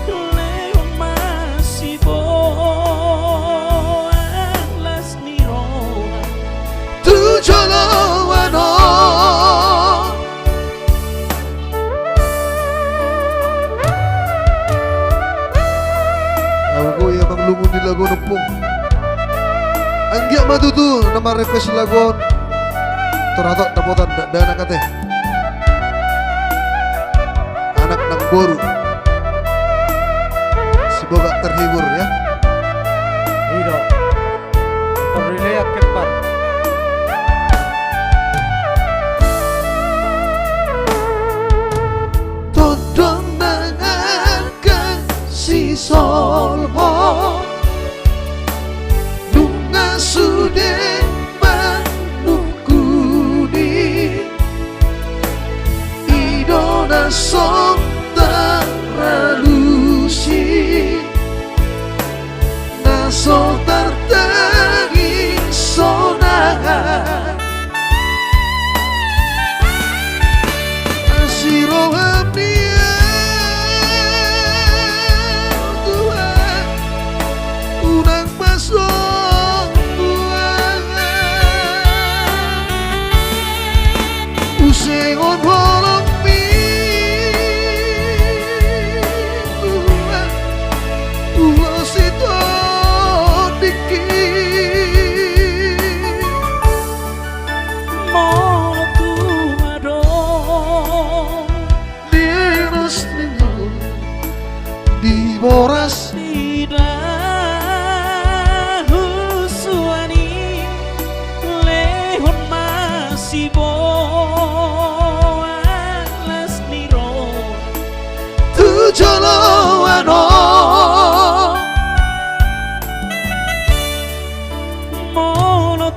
leo masih boas nirona Tujolowano Aku ya bang lungun di lagu numpung. Anggia matutu nama request lagu. Torato dapotan dana kate. Anak nang boru. Semoga terhibur ya. Ido. Terlihat keempat. Todong nangakan si solho Nunga sude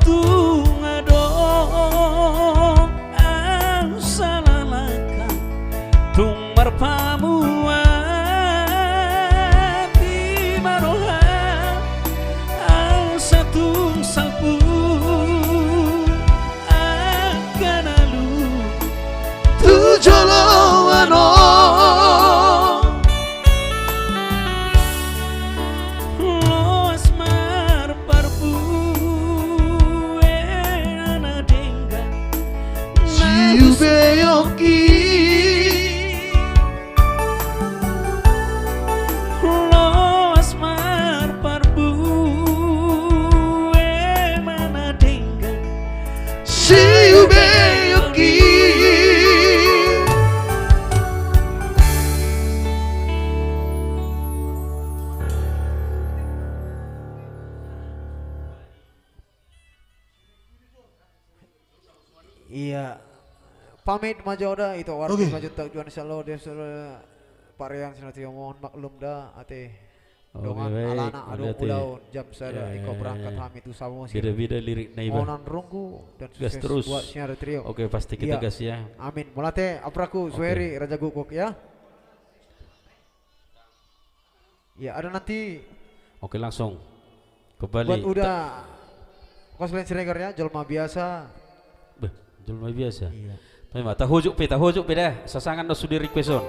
tungado ang salalaka tung marpamuan di maroha ang satung salpu akan alu Tujolo ano Los mar parpu enana denga Siubeyoki Los mar parpu enana denga Siubeyoki Iya. Pamit majoda itu warga Oke. maju tak juan salo dia sudah parean sinatio mohon maklum dah ate. Dongan baik. alana adu Berarti- udaun jam sada Ya, iko ya, berangkat ya. kami tu sama sih. Bida-bida lirik naiba. Mohonan runggu dan Gas sukses terus. buat siar trio. Oke, pasti kita Iya. gas ya. Amin. Mulate apraku Suheri Raja Guguk ya. Ya ada nanti Oke, langsung kembali. buat udah cosplay Siregar ya, jelma biasa. Beh, jelma biasa. Iya. Tapi mah tahujuk pe dah. Sasangan no sudah requeston.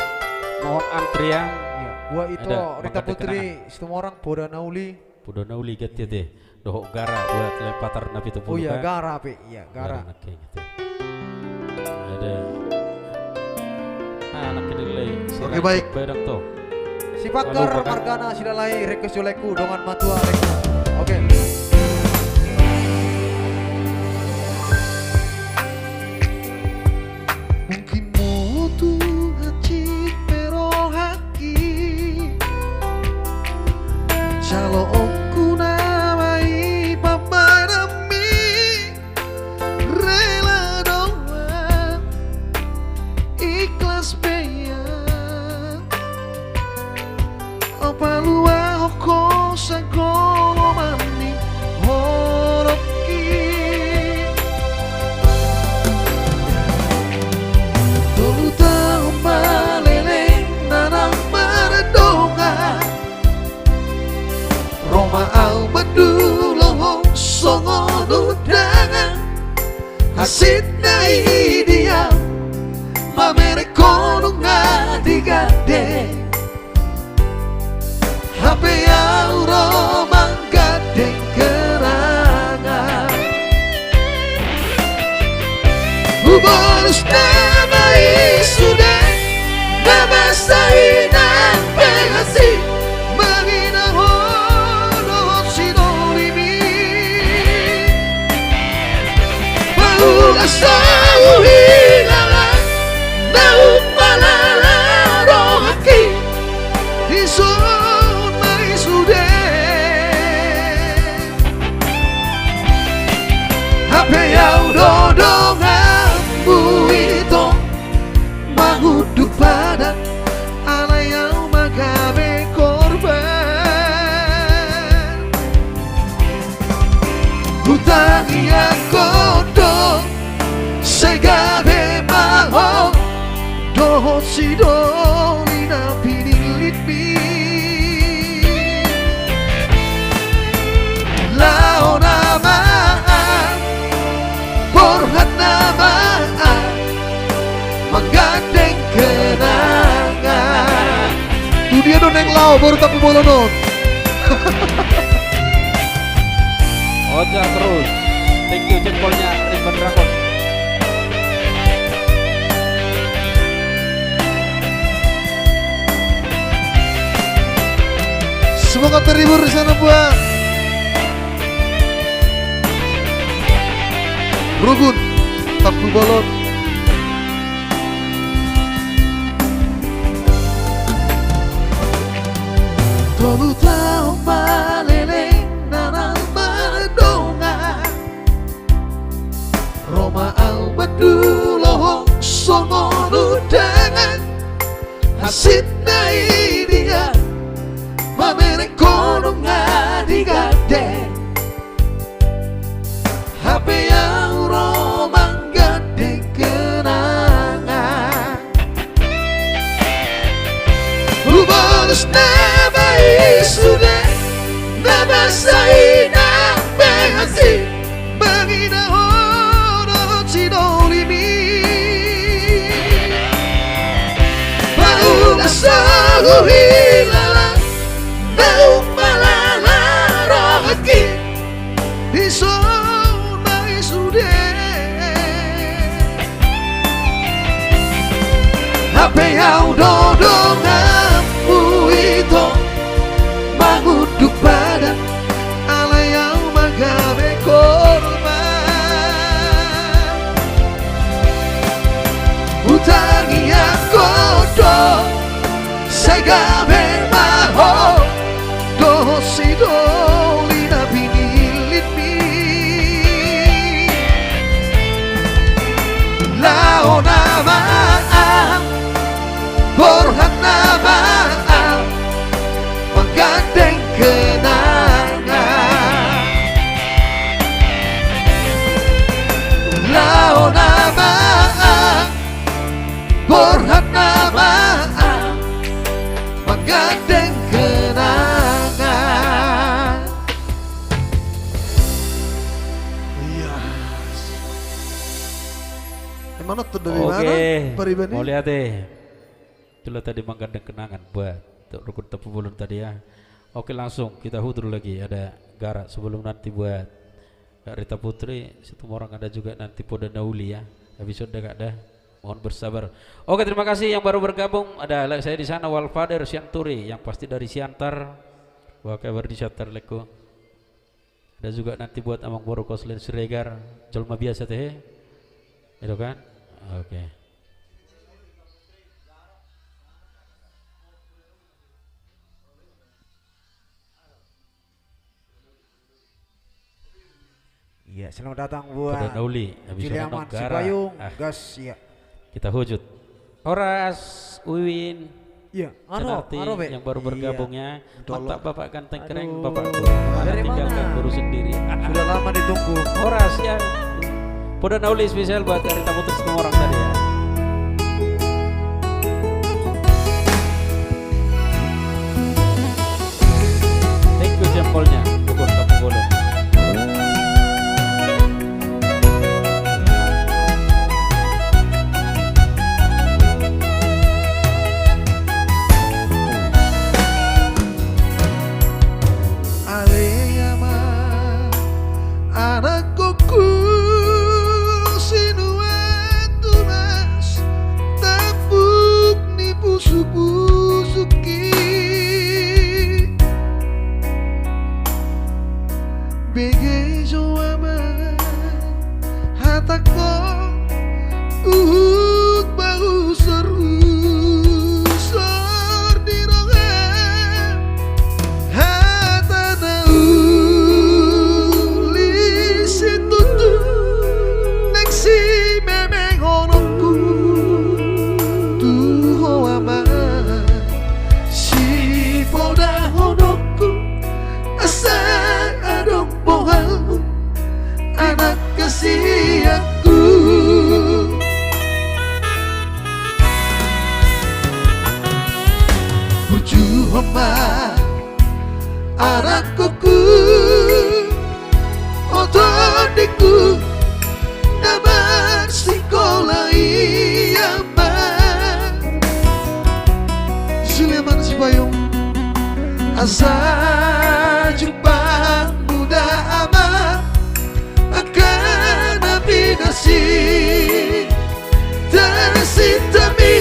Mohon antrian. Iya. Gua itu Ada, Rita mangkat Putri, semua orang Poda Nauli. Pudo nauli gat teh. Dohok gara buat lempatar napi tu Oh iya Gara Pi, iya Gara. Oke gitu. Ada. Anak kedelai. Oke, baik. Pedang tuh. Sifat Halo, Gar Pak. Margana Sidalai request joleku dongan matua Leku. Oke. Mungkin mutu haji pero haki Jalo oku namai paparami Rela doa ikhlas bayar Apa luah hoko sagolo mani horoki Dulu tahun maleleng nanang meredonga Roma al bedulohong songo nudangan Hasit nai dia mamere konunga digade HP auro manggadeng kerangan Bonus namai sudah nama sainang pengasi Mangina hono sinolimi Paulah sawu hilangan Naung malala rohaki Isun mai sudah HP yang dodongan itu menguduk pada ala yang magabe korban hutang yang kodok segabe maho doho sidoli na pinilit mi lao namaan borhat namaan menggandeng kenangan Tuh dia don yang lau baru tapi bolonon. Oja terus. Thank you jempolnya Ribbon Dragon. Semoga terhibur di sana buat Rugun tapi bolon. Dulu tahu maleleng nanang merdonga Roma al bedulohong songo nudangan Hasit nai dia mamere konunga digade saina behasi Bangina horo chidorimi Bau nasahu hilala Bau malala rohaki Isona isude Apa yang dodong aku itu Menguduk badan ala yang magabe korban Utangi yang kodoh Segabe maho Dosi doli na pinilit mi Lao na maam Borhan na maam Menggandeng kenangan Lao na maam Borhan na maam Menggandeng kenangan Yes. Emang tuh dari mana? Oke, Paribani? mau lihat deh. Itulah tadi menggandeng kenangan buat rukun tepu bulun tadi ya. Oke langsung kita hudru lagi. Ada Garak sebelum nanti buat Kak Rita Putri. Situ orang ada juga nanti Poda Nauli ya. Episode Kak dah. Mohon bersabar. Oke terima kasih yang baru bergabung. Ada saya di sana Walfader Sianturi yang pasti dari Siantar. Wah kabar di Siantar leko. Ada juga nanti buat Amang Boro Koslin Siregar. Jelma biasa teh. Itu kan? Oke. Iya, selamat datang buat Pada Nauli, habis Ciliaman, Gara. Cipayung, Ah, gas ya. kita hujud. Horas, Uwin, Iya, Cenarti Be. yang baru Iya. bergabungnya. Mantap Bapak ganteng keren Aduh. Bapak. Dari Tinggalkan mana? guru sendiri. Sudah lama ditunggu. Horas ya. Pada Nauli spesial buat Rita Putri semua orang tadi ya. Thank you jempolnya, bukan kamu bolong. Aleyama anak kuku sinuetunas tapuk ni busu-busuki Bege joama hatako uhud bau seru sor di rongem Hata nauli si tutu Neksi memeng honokku Tuho ama Si poda honokku Asa adong bohal Anak kasih aku Buju homa anak kuku otodiku nabar sekolah iyama Suleman Cipayung asa jumpa muda ama akan nabinasi tersintami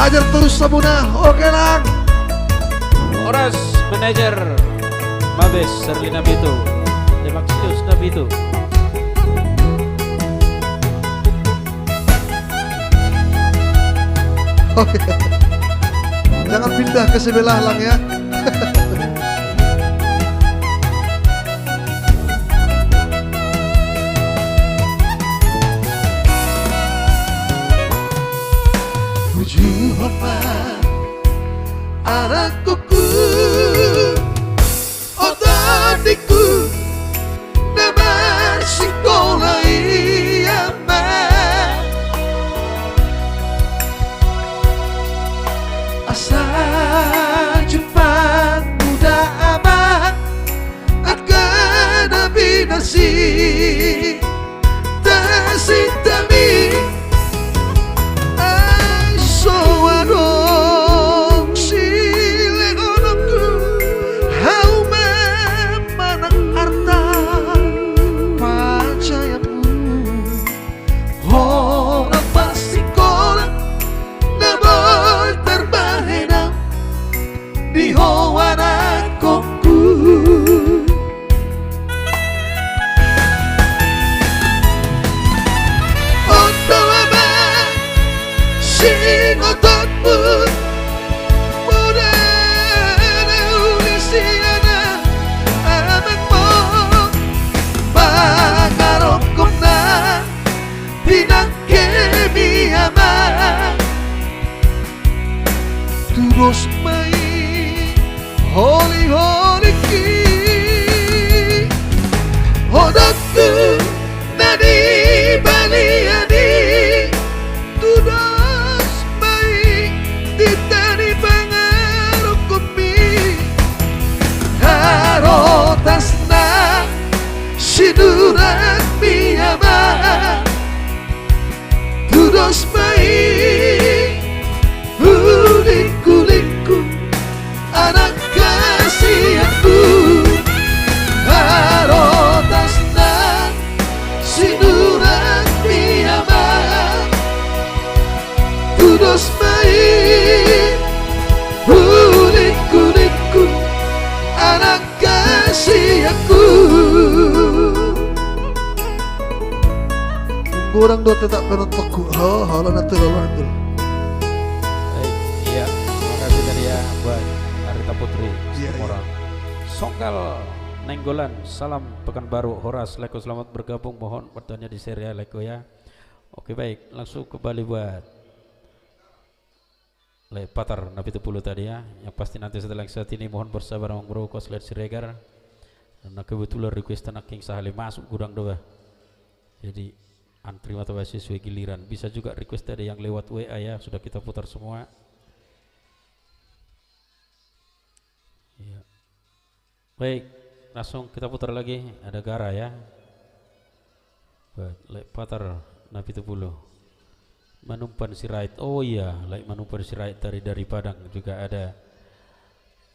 Hajar terus Sabuna. Oke lang. Horas manajer Mabes Serlina Bitu Demaksius Nabitu. Oke. Jangan pindah ke sebelah lang ya. Puji hormat anakku otadiku nama sekolah iyama asa Jepang muda amat akan binasi tasintami sowarong silegonku hau memanang harta pacayamu orang pasti kolang nabol terbahena di hawana kongku sing ototmu muda Indonesia amekmu pangarokona tinang kemi ama terus main holy ki hodakku nadi baliani tudos baik ditani pengaruh kumi harotasna siduran miyama tudos baik ulik-ulikku anak kasih aku harotasna siduran miyama tudos baik ulik-ulikku anak kasih aku Kurang do tetap penontonku. Halo nanti lalu. Baik, iya, terima kasih tadi ya buat Arita Putri Iya, orang Songkal Nenggolan, salam Pekanbaru. Horas, Leko selamat bergabung, mohon bertanya di serial Leko ya. Oke baik, langsung kembali buat Patar Nabi Tupulu tadi ya. Yang pasti nanti setelah saat ini mohon bersabar Bro Koslet Siregar. Karena kebetulan request anak King Sahali masuk gudang doa. Jadi antri mata siswi giliran. Bisa juga request tadi yang lewat WA ya, sudah kita putar semua. Ya. Baik, langsung kita putar lagi. Ada Gara ya. Baik, Patar Nabi Tupulu. Manumpan Sirait. Oh iya, Manumpan Sirait dari Padang juga ada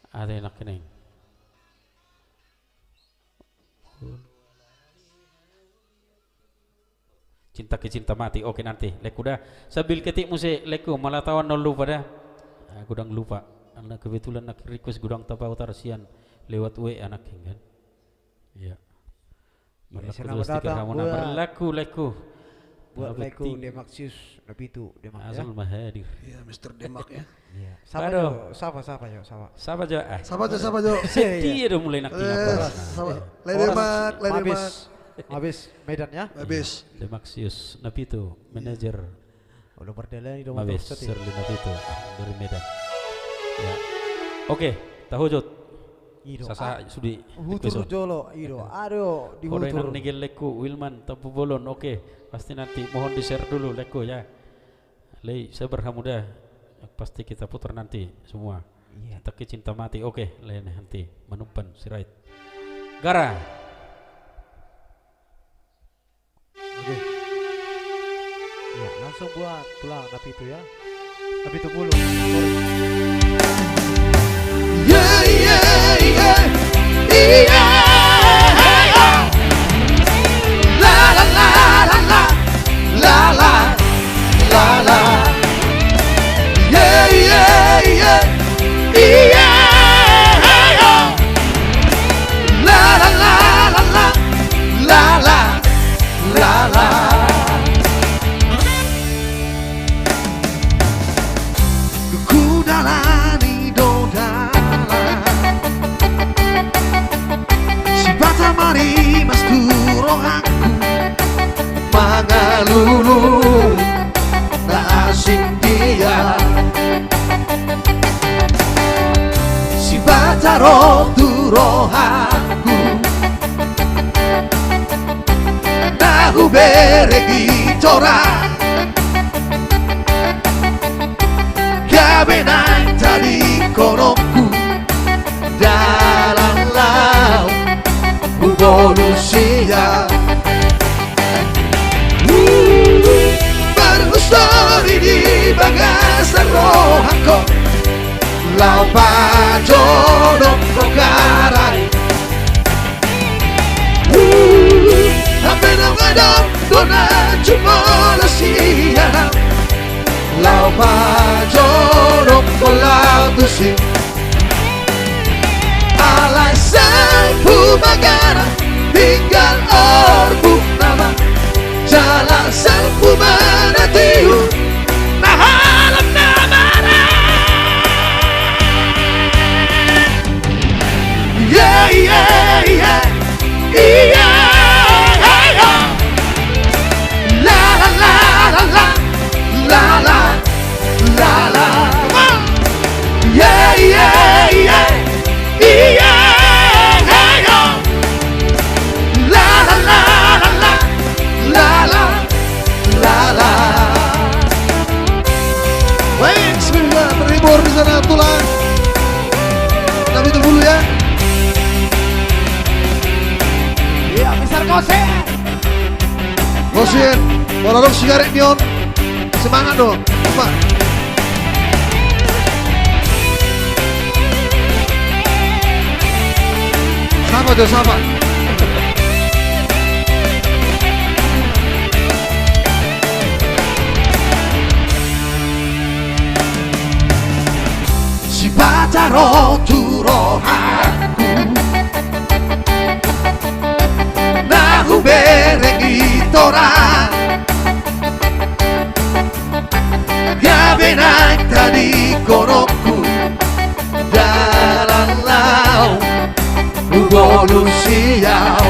enak ini. Cinta ke cinta mati. Oke nanti Lek udah sambil ketik musik Leku malah tawan nol lupa dah. Gudang lupa karena kebetulan nak request gudang Tapa Utara Sian lewat WA anak kan. Ya. Selamat datang Leku buat Leku Demaksius Nabitu Demak asal mahadir. Iya, Mr. Demak ya. Iya. Siapa yo? Siapa Jo? Siapa Jo? Sedih udah mulai nak Demak. Habis Medan ya. Habis. Demaksius Nabitu manajer. Udah berdalani dong. Mabes Serlina Nabitu dari Medan. Ya. Oke, tahu Jot. Sasa sudi Hutur jolo ido. Aduh dihutur. Kodai nang nigel Leku Wilman Tapu Bolon. Oke, pasti nanti mohon di-share dulu Leku ya. Sabar hamuda. Pasti kita putar nanti semua. Iya. Taki cinta mati. Oke, lain nanti Manumpan Sirait. Gara. Oke. Ya, langsung buat pulang Nabi itu ya. Nabi itu bulu. Yeah, rotu rohaku Nahu beregi tora Kabenai tadi konoku Dalam laut Ubonusia Bergustori di bagasan rohako Lau pajodoh kokarai Apenang adong dona cuma lasiana Lau pajodoh kolau tusi Alasan pumagara tinggal orbuk nama Jalan salpu manatiu Nahalam namara Yeah, yeah, yeah Yeah, yeah La la la la la La la la la Yeah, yeah, yeah Yeah, yeah La la la la la La la la la Baik, bismillah, terhibur di sana tulang. Kami itu dulu ya. Iya, Mister Kosen. Kosin, orang dong sigaret nion. Semangat dong, apa? Sama tuh, sama. Si pataro turohaku Nahu beregi tora Gabenai tadi konoku Dalam laut Uvolusiau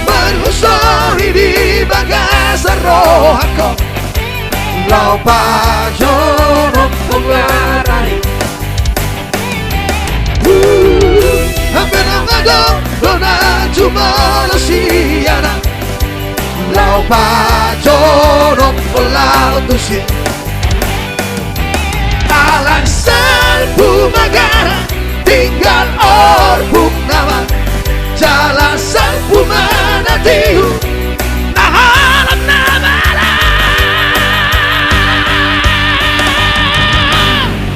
Berhusori di bagasan rohako Lau pajodoh kokarai Apenang adong dona cuma lasiana Lau pajodoh kolau tusi Alang salpu magara tinggal orbuk nama Jalan salpu manatiu Nahalam namara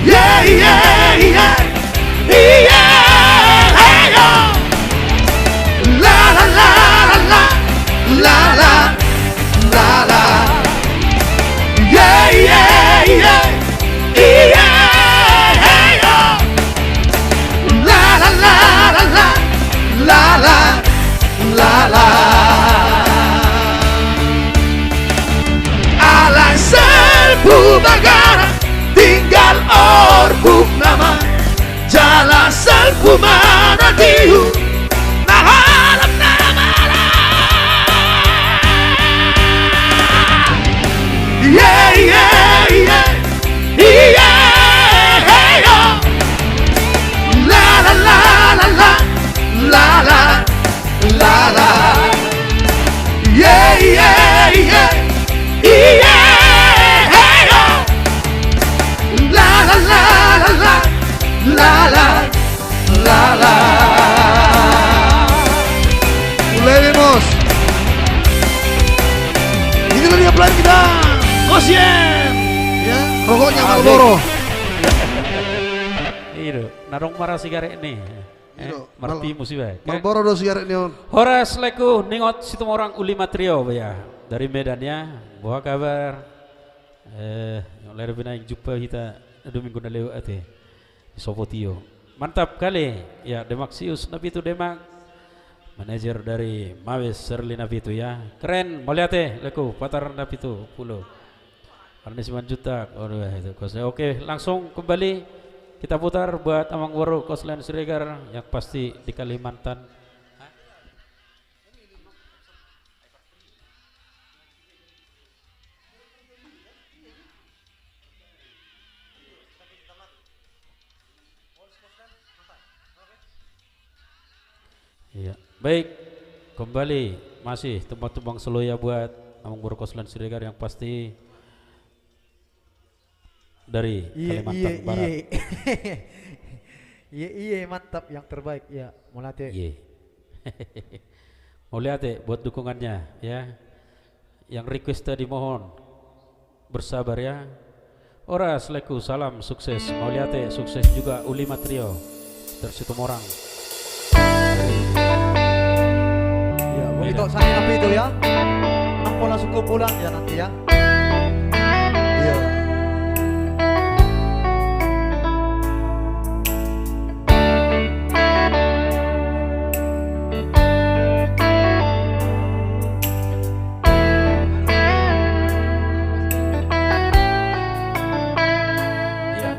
Yeah, yeah, yeah Yeah, yeah La la la la La la la la Yeah, yeah, yeah Yeah, yeah La la la la La la la la Alang salpu magara tinggal orbuk nama Jalan salpu manatiu Nahalam namara Yeah, yeah, yeah Yeah, yeah La la la la la La la la la Yeah, yeah, yeah Yeah, yeah La la la la la La la la la Mulai bos. Inilah dia pelan kita. Kosien. Ya, rokoknya Marlboro. Itu, narong marah sigaret nih. Iyo, Marti musibah. Marlboro do sigaret nion. Horas leku ningot situ orang uli matrio ya dari Medannya. Buah kabar. Yang lain benar jumpa kita 2 minggu lalu ate. Sopotio. Mantap kali. Ya Demaksius Nabi itu Demak. Manajer dari Mawes Serli Nabi itu ya. Keren. Mau lihat leku patar Nabi itu pulau. Karena 9 juta. Itu kosnya. Oke, langsung kembali kita putar buat Amang Waru Koslan Siregar yang pasti di Kalimantan. Baik, kembali masih tumbang seloya buat Among Borokoslan Siregar yang pasti dari Kalimantan Barat. Iya mantap, yang terbaik ya Mulate. Iya. Mulate buat dukungannya ya. Yang request tadi mohon bersabar ya. Oras leku salam sukses. Mulate sukses juga Ulima Trio dari Situmorang. Ya, begitu sangi api itu ya. Nang pola suku pulang ya nanti ya. Iya.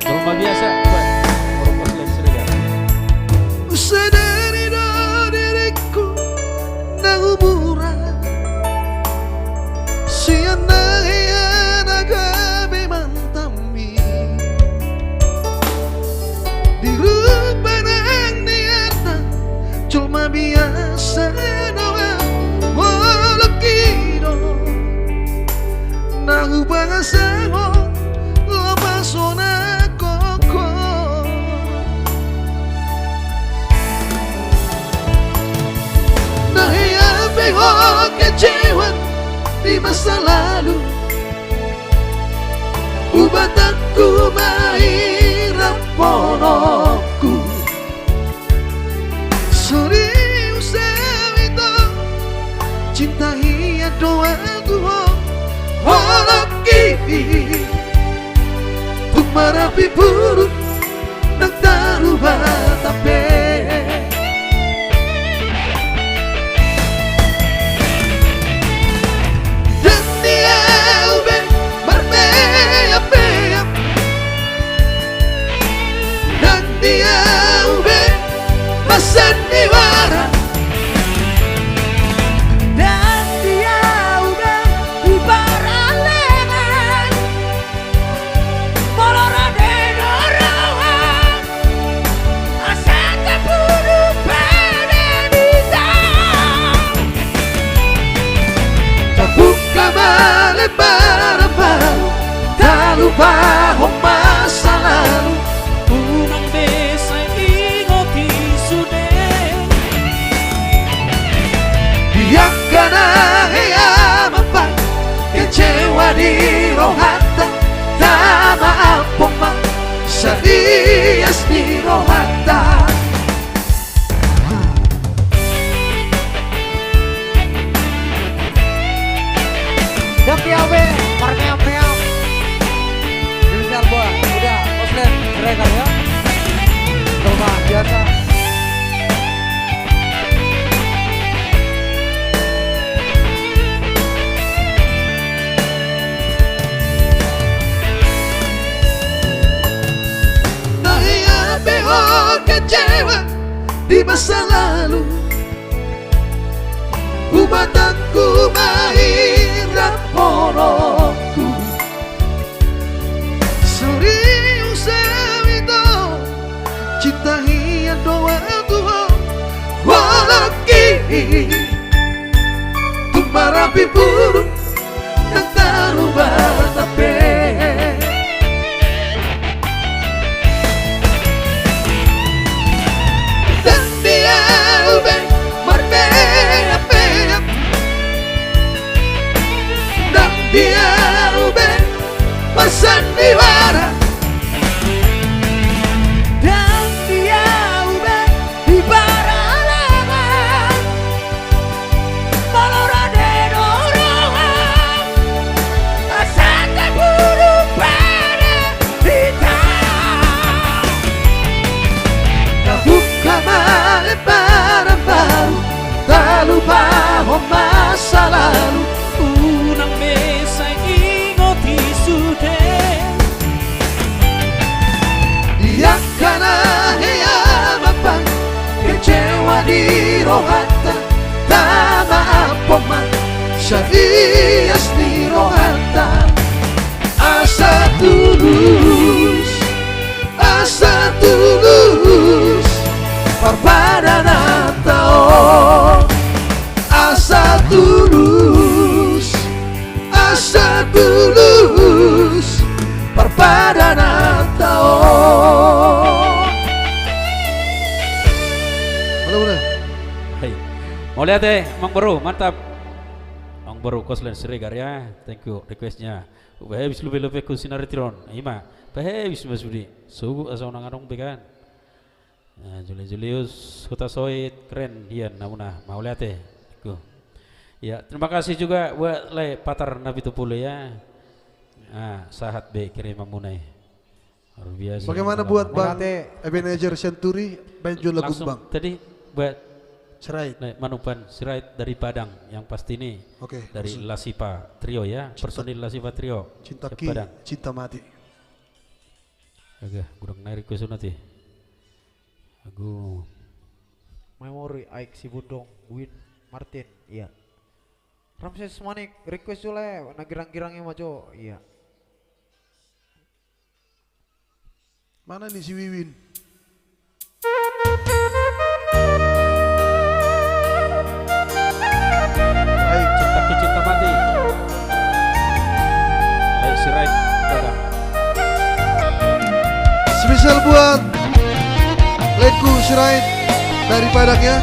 Rumah biasa buat Borokoslan Siregar. Sadari diriku nang umuran siana nagabe mantami di rumah nang niata cuma biasa doa walau kido nang bahasa lepas ona kecewa di masa lalu, ubatanku mahirap ponoku serius itu cinta hiya doaku walau kini untuk merapi buruk dan taruh tapi sandiwara dan dia udah di paralengan Polorade dorongan asa keburu pada bintang terbuka melebar baru tak lupa masa lalu unang desa ingoti sudah yang kena ya mampak kecewa di rohata tak maaf pompa serius di rohata Dan piawe, parmeam-meam. Divisal buat, udah, Koslen, Siregar ya. Rumah biasa. Kecewa di masa lalu, ubatanku mahirap ponoku serius itu cinta hiya doaku walau kini untuk merapi buruk dan taruh tapi dia ube sandiwara dan dia udah di paralengan Polorade dorongan asa keburu pada bintang buka melebar baru tak lupa masa lalu unang desa ingoti sudah sepuluh perpadanan tahun. Halo udah. Hai. Mau lihat Mang Baru, mantap. Mang Baru Koslen Siregar ya. Thank you requestnya. Bahaya bis lebih ku sinaritiron. Ima. Bahaya bis Budi. Sugu asal nangarong bekan. Nah, Julius Huta Soit keren dia namuna. Mau lihat Ku. Ya, terima kasih juga buat Patar Nabi Tupule ya. Ah, sahat be kirim mamunai. Luar biasa. Bagaimana buat Bang Ebenezer Century banjur lagu langsung Bang? tadi buat Serait. Manupan Sirait dari Padang yang pasti ini. Oke. Dari Lasipa Trio ya, personil Lasipa Trio. Cinta ke Ki, Padang. cinta mati. Agak gurang naik request nanti. Aku Memori Aik si Budong Win Martin. Iya. Ramses Manik request oleh nagirang-girangnya maco. Iya. Mana nih si Wiwin? Baik, cinta Ki cinta mati. Baik Sirait Padang. Spesial buat Leku Serait dari Padang ya.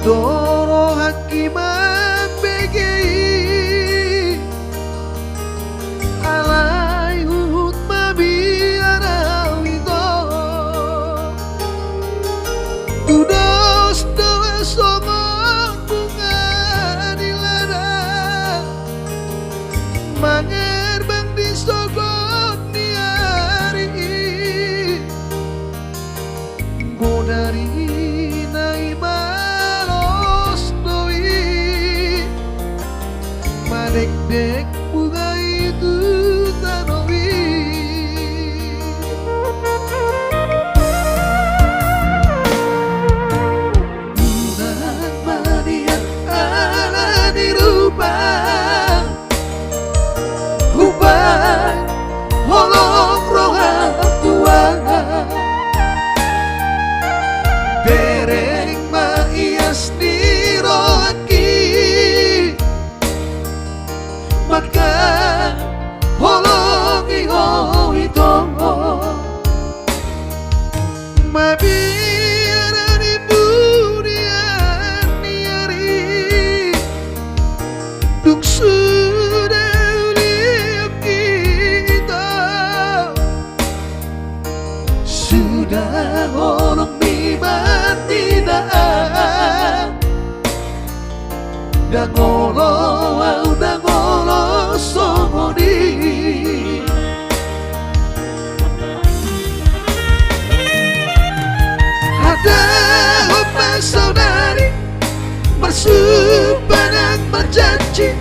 Doro hakiman BGI alai uhud mabiara wito kudos doa somong bunga dilada mangerbang di sogot di hari godari dek bunga itu tanowi bulan mania ala dirupa hubang holong rohan tuan dereng maias dirohaki maka holongi hoitomo mabiara di budian niari duk sudah lihat kita sudah holong miman tidak dan ngolo udah ngolo somodi ada opa saudari bersumpah dan berjanji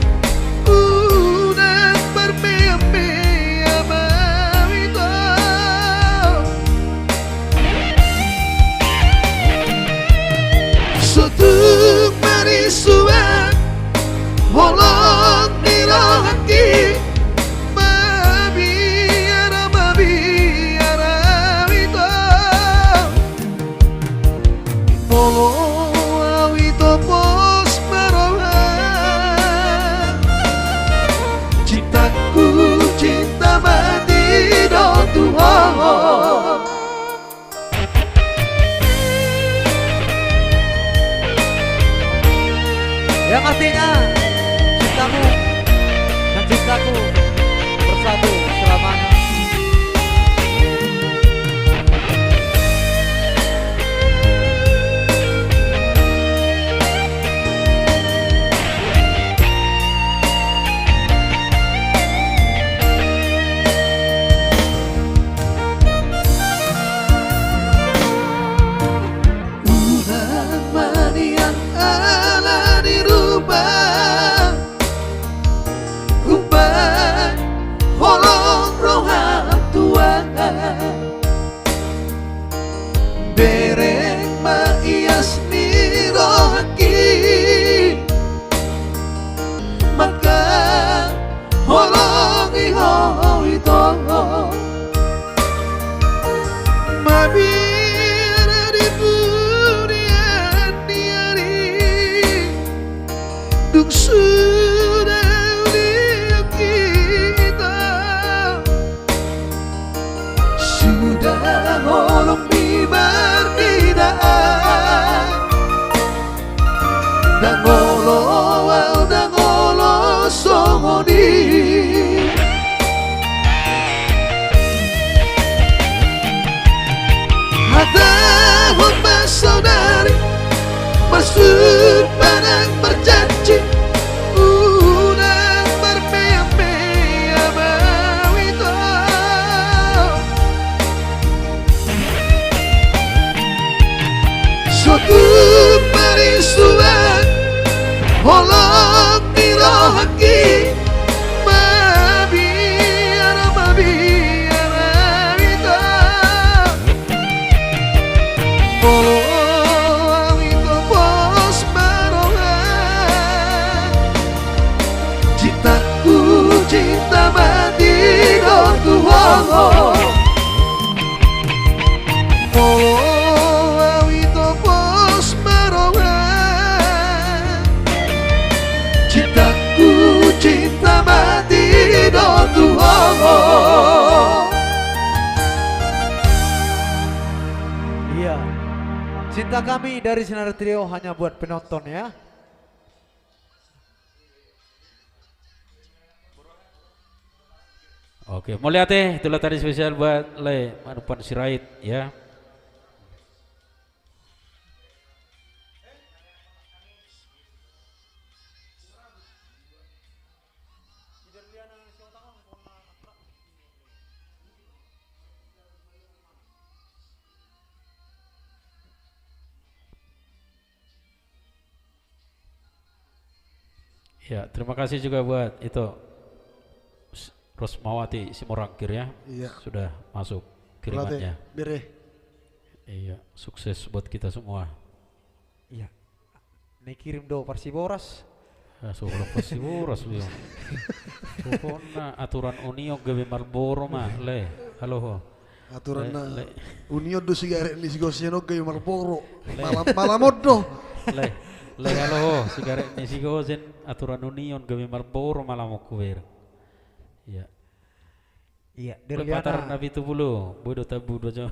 udah bermea-mea mawito sutuk marisuan holong nirohaki mabiara wito molo wito pos marohan cintaku cinta mati do Tuhan yang artinya cintamu dan cintaku bersatu selamanya. bulan mania ala dirupa hubang pas nirohaki maka holongi hoi tongo mabira di burian diari dung sudah lihat kita sudah holong di berdidaan dan ngolo songoni Hadahun saudari maksud padang berjanji udang bermea-mea mawito suatu perisuan holong nirohaki mabiara mawito holong itu bos barongan cintaku cinta mati don Tuhan holong itu bos barongan cintaku cinta mati don Tuhan. Iya. Cinta kami dari Sinar Trio hanya buat penonton ya. Oke, mau lihat itulah tadi spesial buat Le Manupan Sirait ya. Ya, terima kasih juga buat itu Rosmawati Simorangkir ya. Iya. Sudah masuk kirimannya. Bere. Iya, sukses buat kita semua. Iya. Nih kirim do Persiboras. Seorang Persiboras dia. Pokoknya aturan Unio gawe Marlboro mah le. Halo. Aturan Le. Unio do sigaret ni sigoseno kayo Marlboro. Malamod Le halo sigaret ni sigosen aturan Union gawe Marlboro malah mau kuwer. Iya. Iya, Patar Derliana. nabi tu bulu, bodoh tabu dua jam.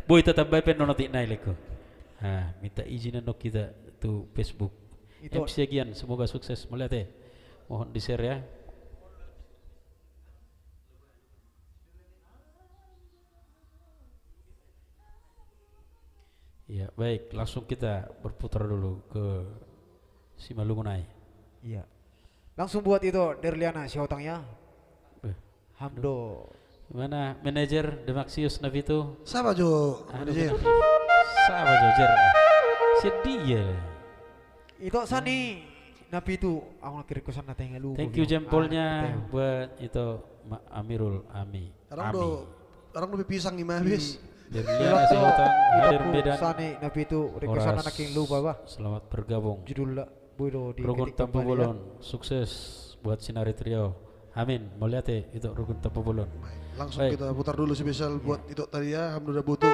Boy tetap baik pen nonton naik leko. Minta izin nok kita tu Facebook. Itu MC Gian, semoga sukses melihat mohon di share ya. Ya baik, langsung kita berputar dulu ke Simalungunai. iya. Langsung buat itu Derliana si hutangnya. Beh, Hamdo. Mana manajer Demaxius Nabi itu? Sama Jo. Manajer. Sama Jojer. Sedih ya. Itu Sani Nabi itu aku kirim ke sana tengah lu. Thank you jempolnya buat itu Amirul Ami. Orang lebih pisang lima habis. Dari Liana si hutang hadir Medan. Sani Nabi itu rekosan anak yang lu baba. Selamat bergabung. Judul lah bodo di Rukun ketik Tanpa kembali ya. Bolon, sukses buat Sinari Trio. Amin. Mau lihat itu Rukun Tanpa Bolon. Langsung Baik. kita putar dulu spesial buat itu tadi ya. Alhamdulillah butuh.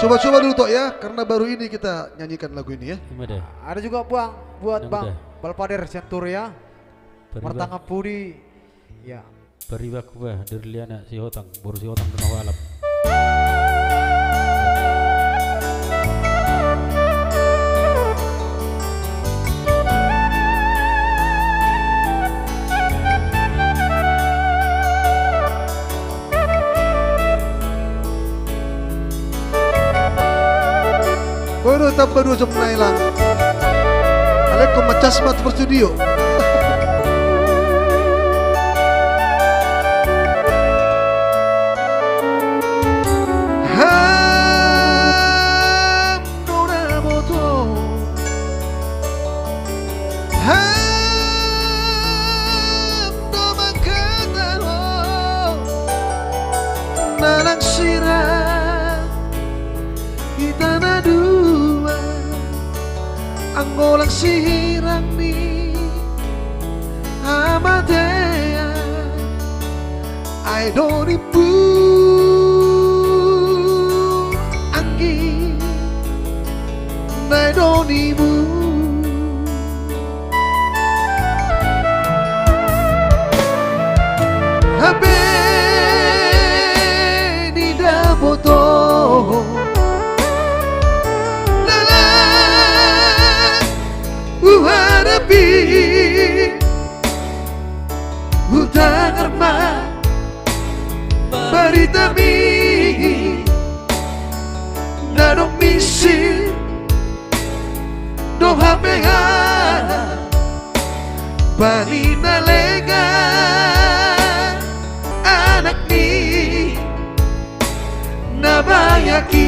Coba-coba dulu Tok ya, karena baru ini kita nyanyikan lagu ini ya. Gimana? Ada juga Bang buat Yang Bang udah. Balpader Centuria. Martanga Pudi. Ya. Beriba kubah dari Liana si hutang, baru si hutang kena walap. Baru tambah 2 jam nailang. Alaikum macasmat per studio. Hamdona moto. Hamdo makataro. Nalang sirah kita na dua Angolang sihirang ni Amadea I don't ibu angin I don't ibu Habe ni da boto harapi hutang arma baritami nadong misi do hapenga bani nalega anak ni nabayaki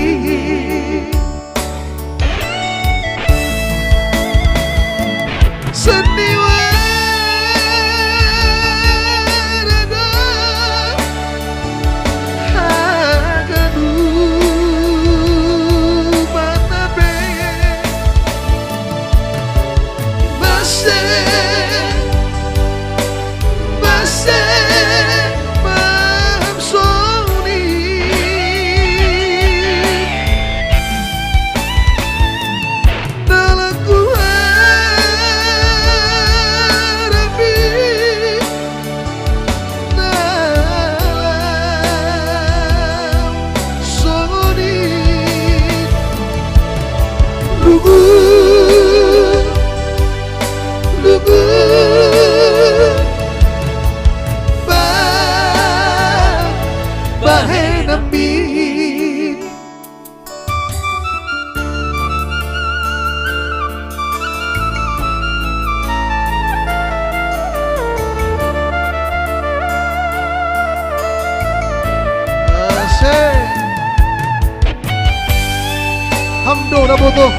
Hamdo na boto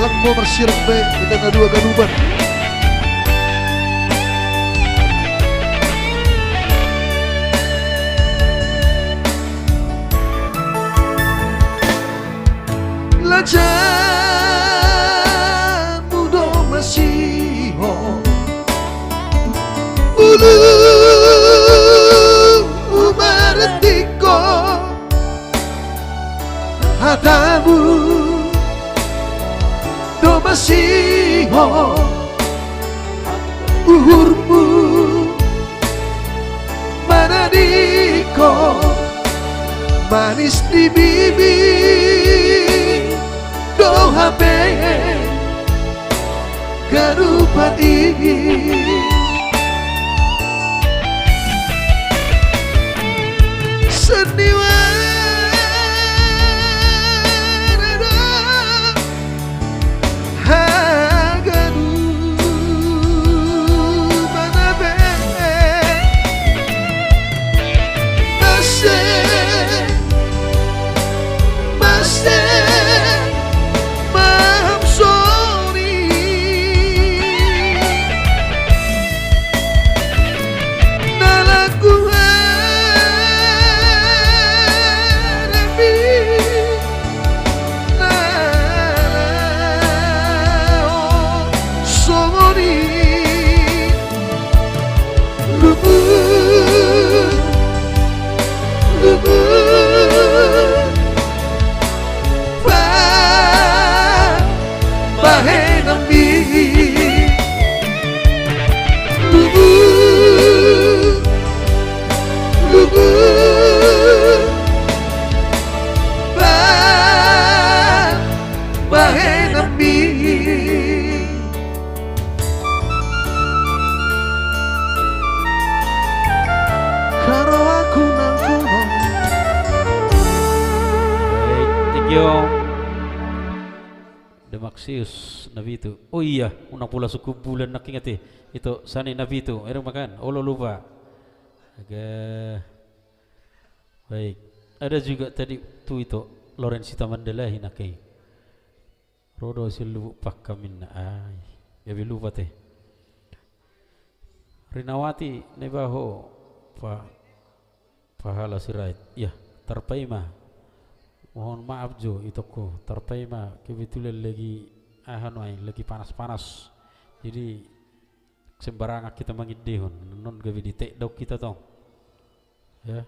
lang mo marsirbe kita na dua ganuban Lajan mudo masiho ulu umaretiko hatamu do masiho uhurmu manadiko manis di bibir do hape garupati seniwan Demaksius Nabi itu. Oh iya, unang pula suku bulan nak ingat itu sani Nabi itu. Ayo makan. Oh lo lupa. Agak baik. Ada juga tadi tu itu Lorenzita Mandela hinakai. Rodo silu pakamin ay. Ya lupa teh. Rinawati nebaho pahala sirait. Ya, terpaima. Mohon maaf Jo itu ko terpaima kebetulan lagi lagi panas-panas. Jadi sembarangan kita mangidihon non gawe di take dog kita tong. Ya.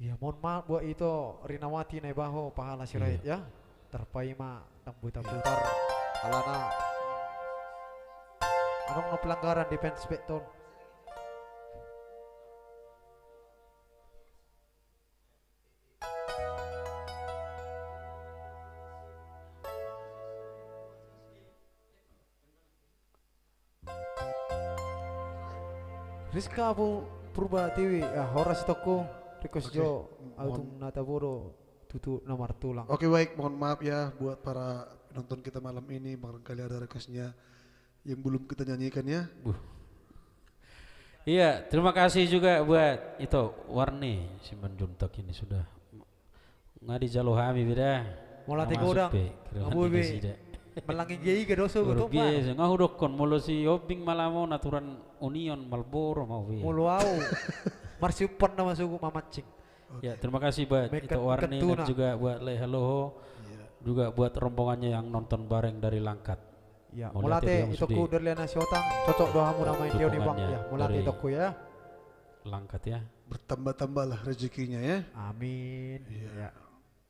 Ya mohon maaf buat itu Rinawati Nebaho pahala sirait ya. Terpaima tang putar-putar alana. Anong no pelanggaran defense beton. Rizka Abu Purba TV ya Horas Toko request Jo Autum Nataboro tutu nomor tulang. Oke baik, mohon maaf ya buat para penonton kita malam ini, barangkali ada requestnya yang belum kita nyanyikan ya. Iya, terima kasih juga buat itu Warni Simon Juntak ini sudah ngadi jalo hami beda. Mola tiga udang. Abu be melangi gei ke doso go topa. Biasa ngahudokon mulu si Obing malamo naturan Union Marlboro mau be. Mulu au. Marsipan nama suku mamacing. Ya, terima kasih buat itu Warni dan juga buat Halo juga buat rombongannya yang nonton bareng dari Langkat. Ya, mulate itu ku Derliana Siotang cocok doamu nama Indio nih Bang ya. Mulate itu ku ya. Langkat ya. Bertambah-tambahlah rezekinya ya. Amin. Ya.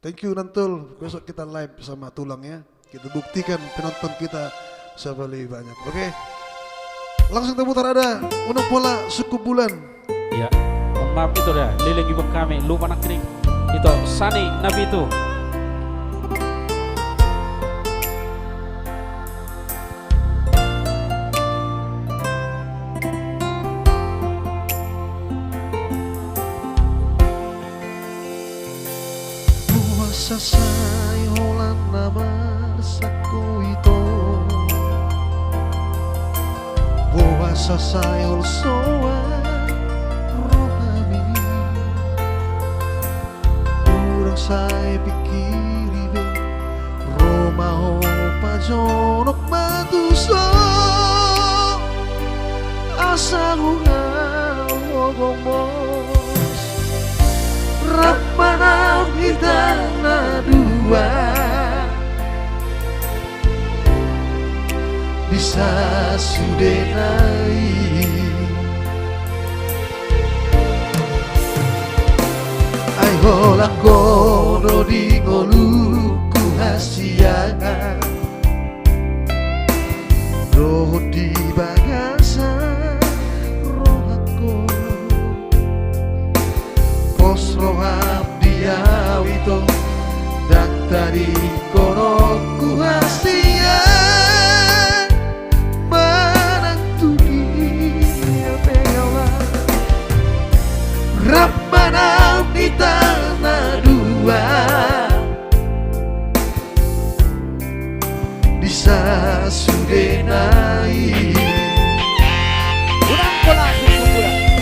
Thank you Nantul. Besok kita live sama Tulang ya. Kita buktikan penonton kita siapa lebih banyak. Oke. Langsung kita putar ada Unang Pola Suku Bulan. Ya. Mohon maaf itu dah. Liling ibu kami lupa nak kering. Itu Sani Nabi itu. Sasayolan nama saku itu Boa sasayol soa rohami Urang saya pikiri be Roma ho pajonok matuso Asa ngomong Rapana kita na dua Bisa sudah naik Ay holang kono di ngoluku hasiangan Roh di bagasa rohako Pos rohap dia itu dan tadi kono ku hasia menantu dia pegawa rap mana di tanah dua bisa sudah naik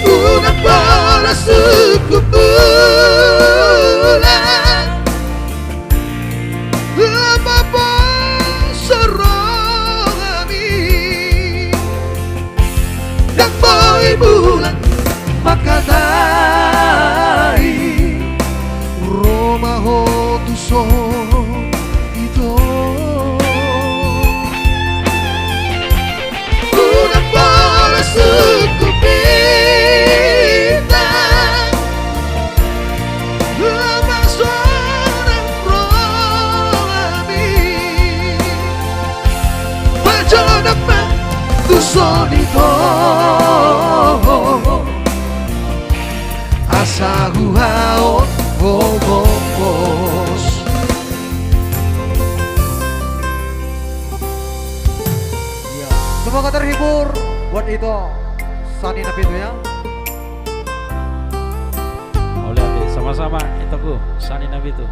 Unang bola suku bulan Lama bosorong kami Dan boy bulan makatai Roma ho tuso itu Unang bola suku Sonito asa huaon bos Ya, semoga terhibur buat itu Sani Nabi itu ya. Mau lihat deh, sama-sama itu ku Sani Nabi itu.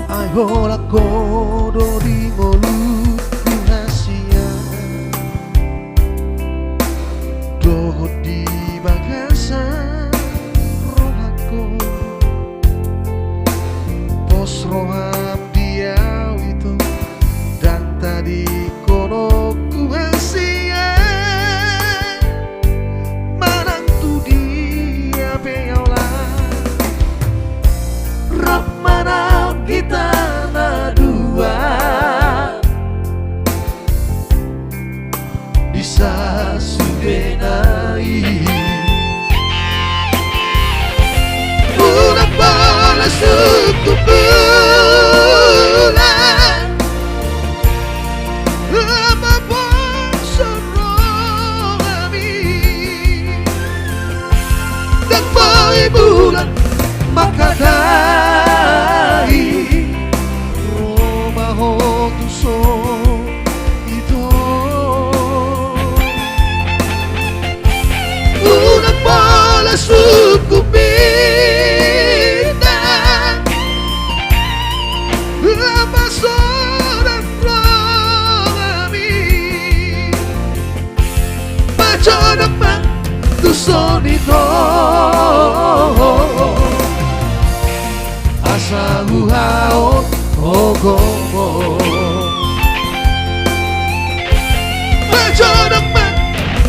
Ayo lakodo di ngolu Doh di bagasa rohako Pos rohap dia itu Dan tadi kono ku hasia bisa sugenai bulan balas untuk bulan apapun sorong kami dan bayi bulan maka dai oh mahon tuso itu bulan balas untuk bintang lama soran kami macodak mang tuso nito asa huhaon ogomo macodak mang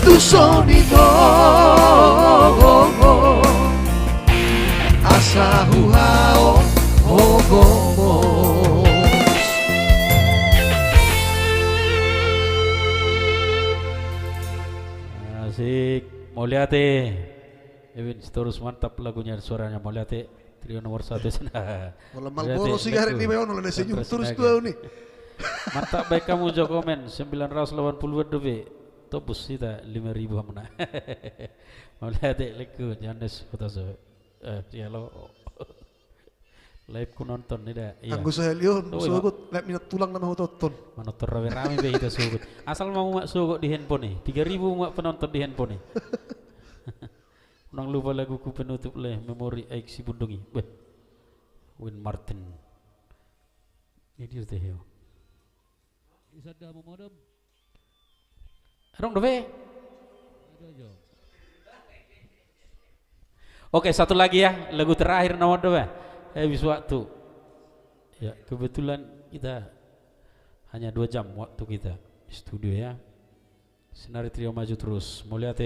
tuso nito asa huhaon ogomo. Asik, Moliate. Evin terus mantap lagunya, suaranya Moliate. Trio nomor 1 sana. Wala Malboro sigaret ni bayon wala senyum terus tuh nih. Mantap baik kamu jo komen 980 dobe. Topus kita 5.000 mana. Moliate leku Janes foto so. Ya lo. Live ku nonton nih dah. Anggo saya lion sugut lep minat tulang nama tonton. Manotor rame be kita sugut. Asal mau mak sugut di handphone nih. 3.000 mak penonton di handphone nih. Nang lupa laguku penutup leh memori Aik si Bundungi. Beh. Win Martin. Ini dia teh yo. Isada memodem. Rong dobe. Oke, satu lagi ya, lagu terakhir nomor dobe. Habis waktu. Ya, kebetulan kita hanya 2 jam waktu kita di studio ya. Senari trio maju terus. Mau lihat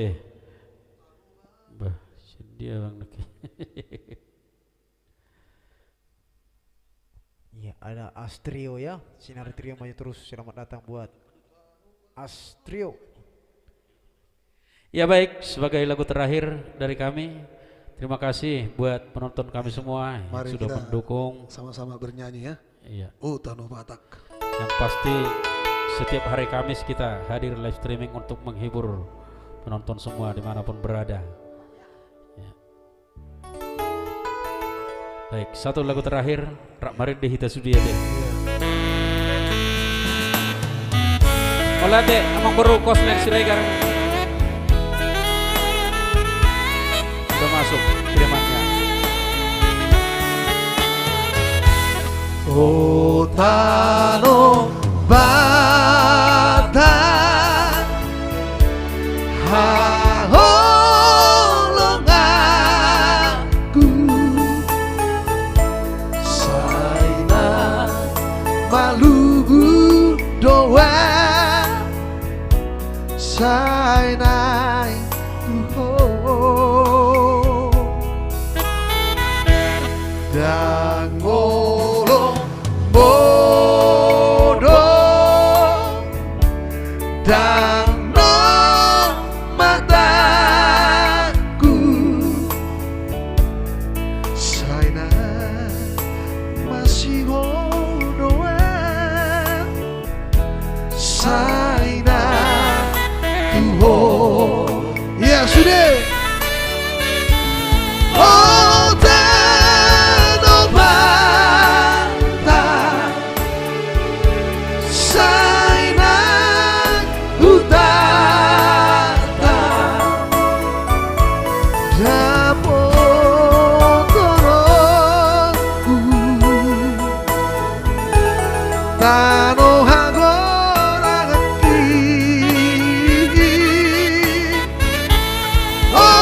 bah, dia bang Neki. Ya, ada Astrio ya. Sinar Trio maju terus. Selamat datang buat Astrio. Ya baik, sebagai lagu terakhir dari kami, terima kasih buat penonton kami semua Mari yang sudah kita mendukung. sama-sama bernyanyi ya. Iya. Oh Tano Batak. Yang pasti setiap hari Kamis kita hadir live streaming untuk menghibur penonton semua dimanapun berada. Ya. Baik, satu lagu terakhir, Rak Marid de Hita Sudia deh. Olah deh, emang baru kos nek siregar. Sudah masuk kirimannya. Oh Tano Batak haholong aku saina malugu doa sainai dangolong bodoh dan mataku saina masih hodoan saina tuho ya sudah oh Tano Batak saina utata dapotoronku Tano hagoranganki oh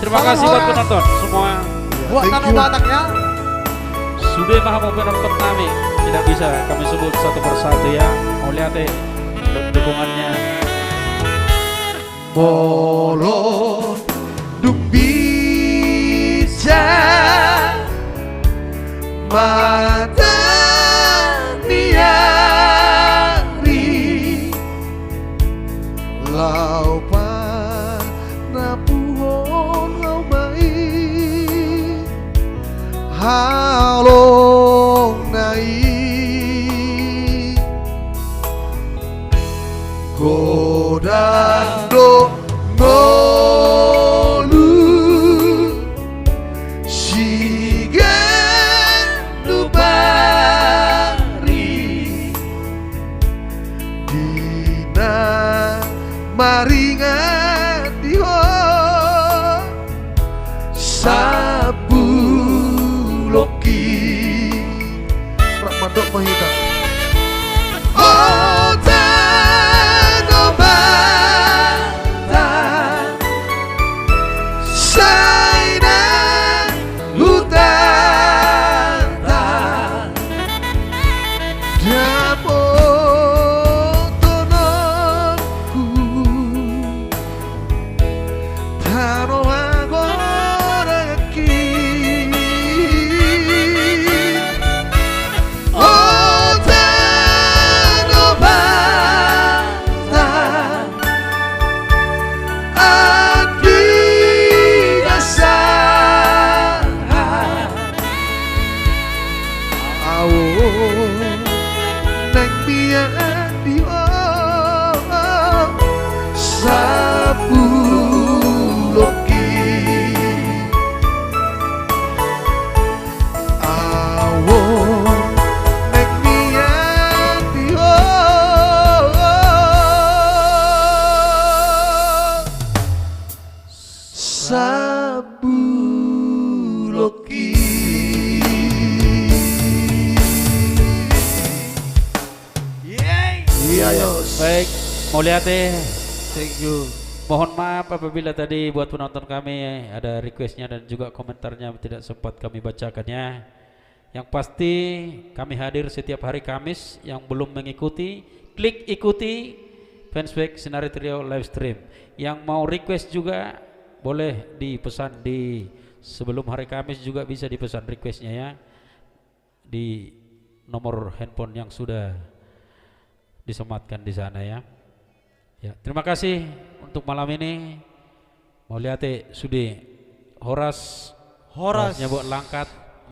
Terima Salam kasih buat Horas. penonton semua. Buat Thank Tano you. Batak ya. Sudah maha penonton kami. Tidak bisa kami sebut satu persatu ya. Mau lihat dukungannya. Molon duk bisa mata niari lau panapuhon lau mai halong nai godando ngolu sigen lubari dina maringan diho sabu loki Ramandok Mahita oh tanobata saina hutata dapotononku tano agoraki oh tanobata Sabuloki. Iya Yos. Baik, mau lihat Thank you. mohon maaf apabila tadi buat penonton kami ada requestnya dan juga komentarnya tidak sempat kami bacakannya. Yang pasti kami hadir setiap hari Kamis. Yang belum mengikuti, klik ikuti Fanspage Sinari Trio live stream. Yang mau request juga boleh dipesan di sebelum hari Kamis, juga bisa dipesan requestnya ya di nomor handphone yang sudah disematkan di sana ya. Ya, terima kasih untuk malam ini. Mau lihat sudah Horas Horas. nyebut langkat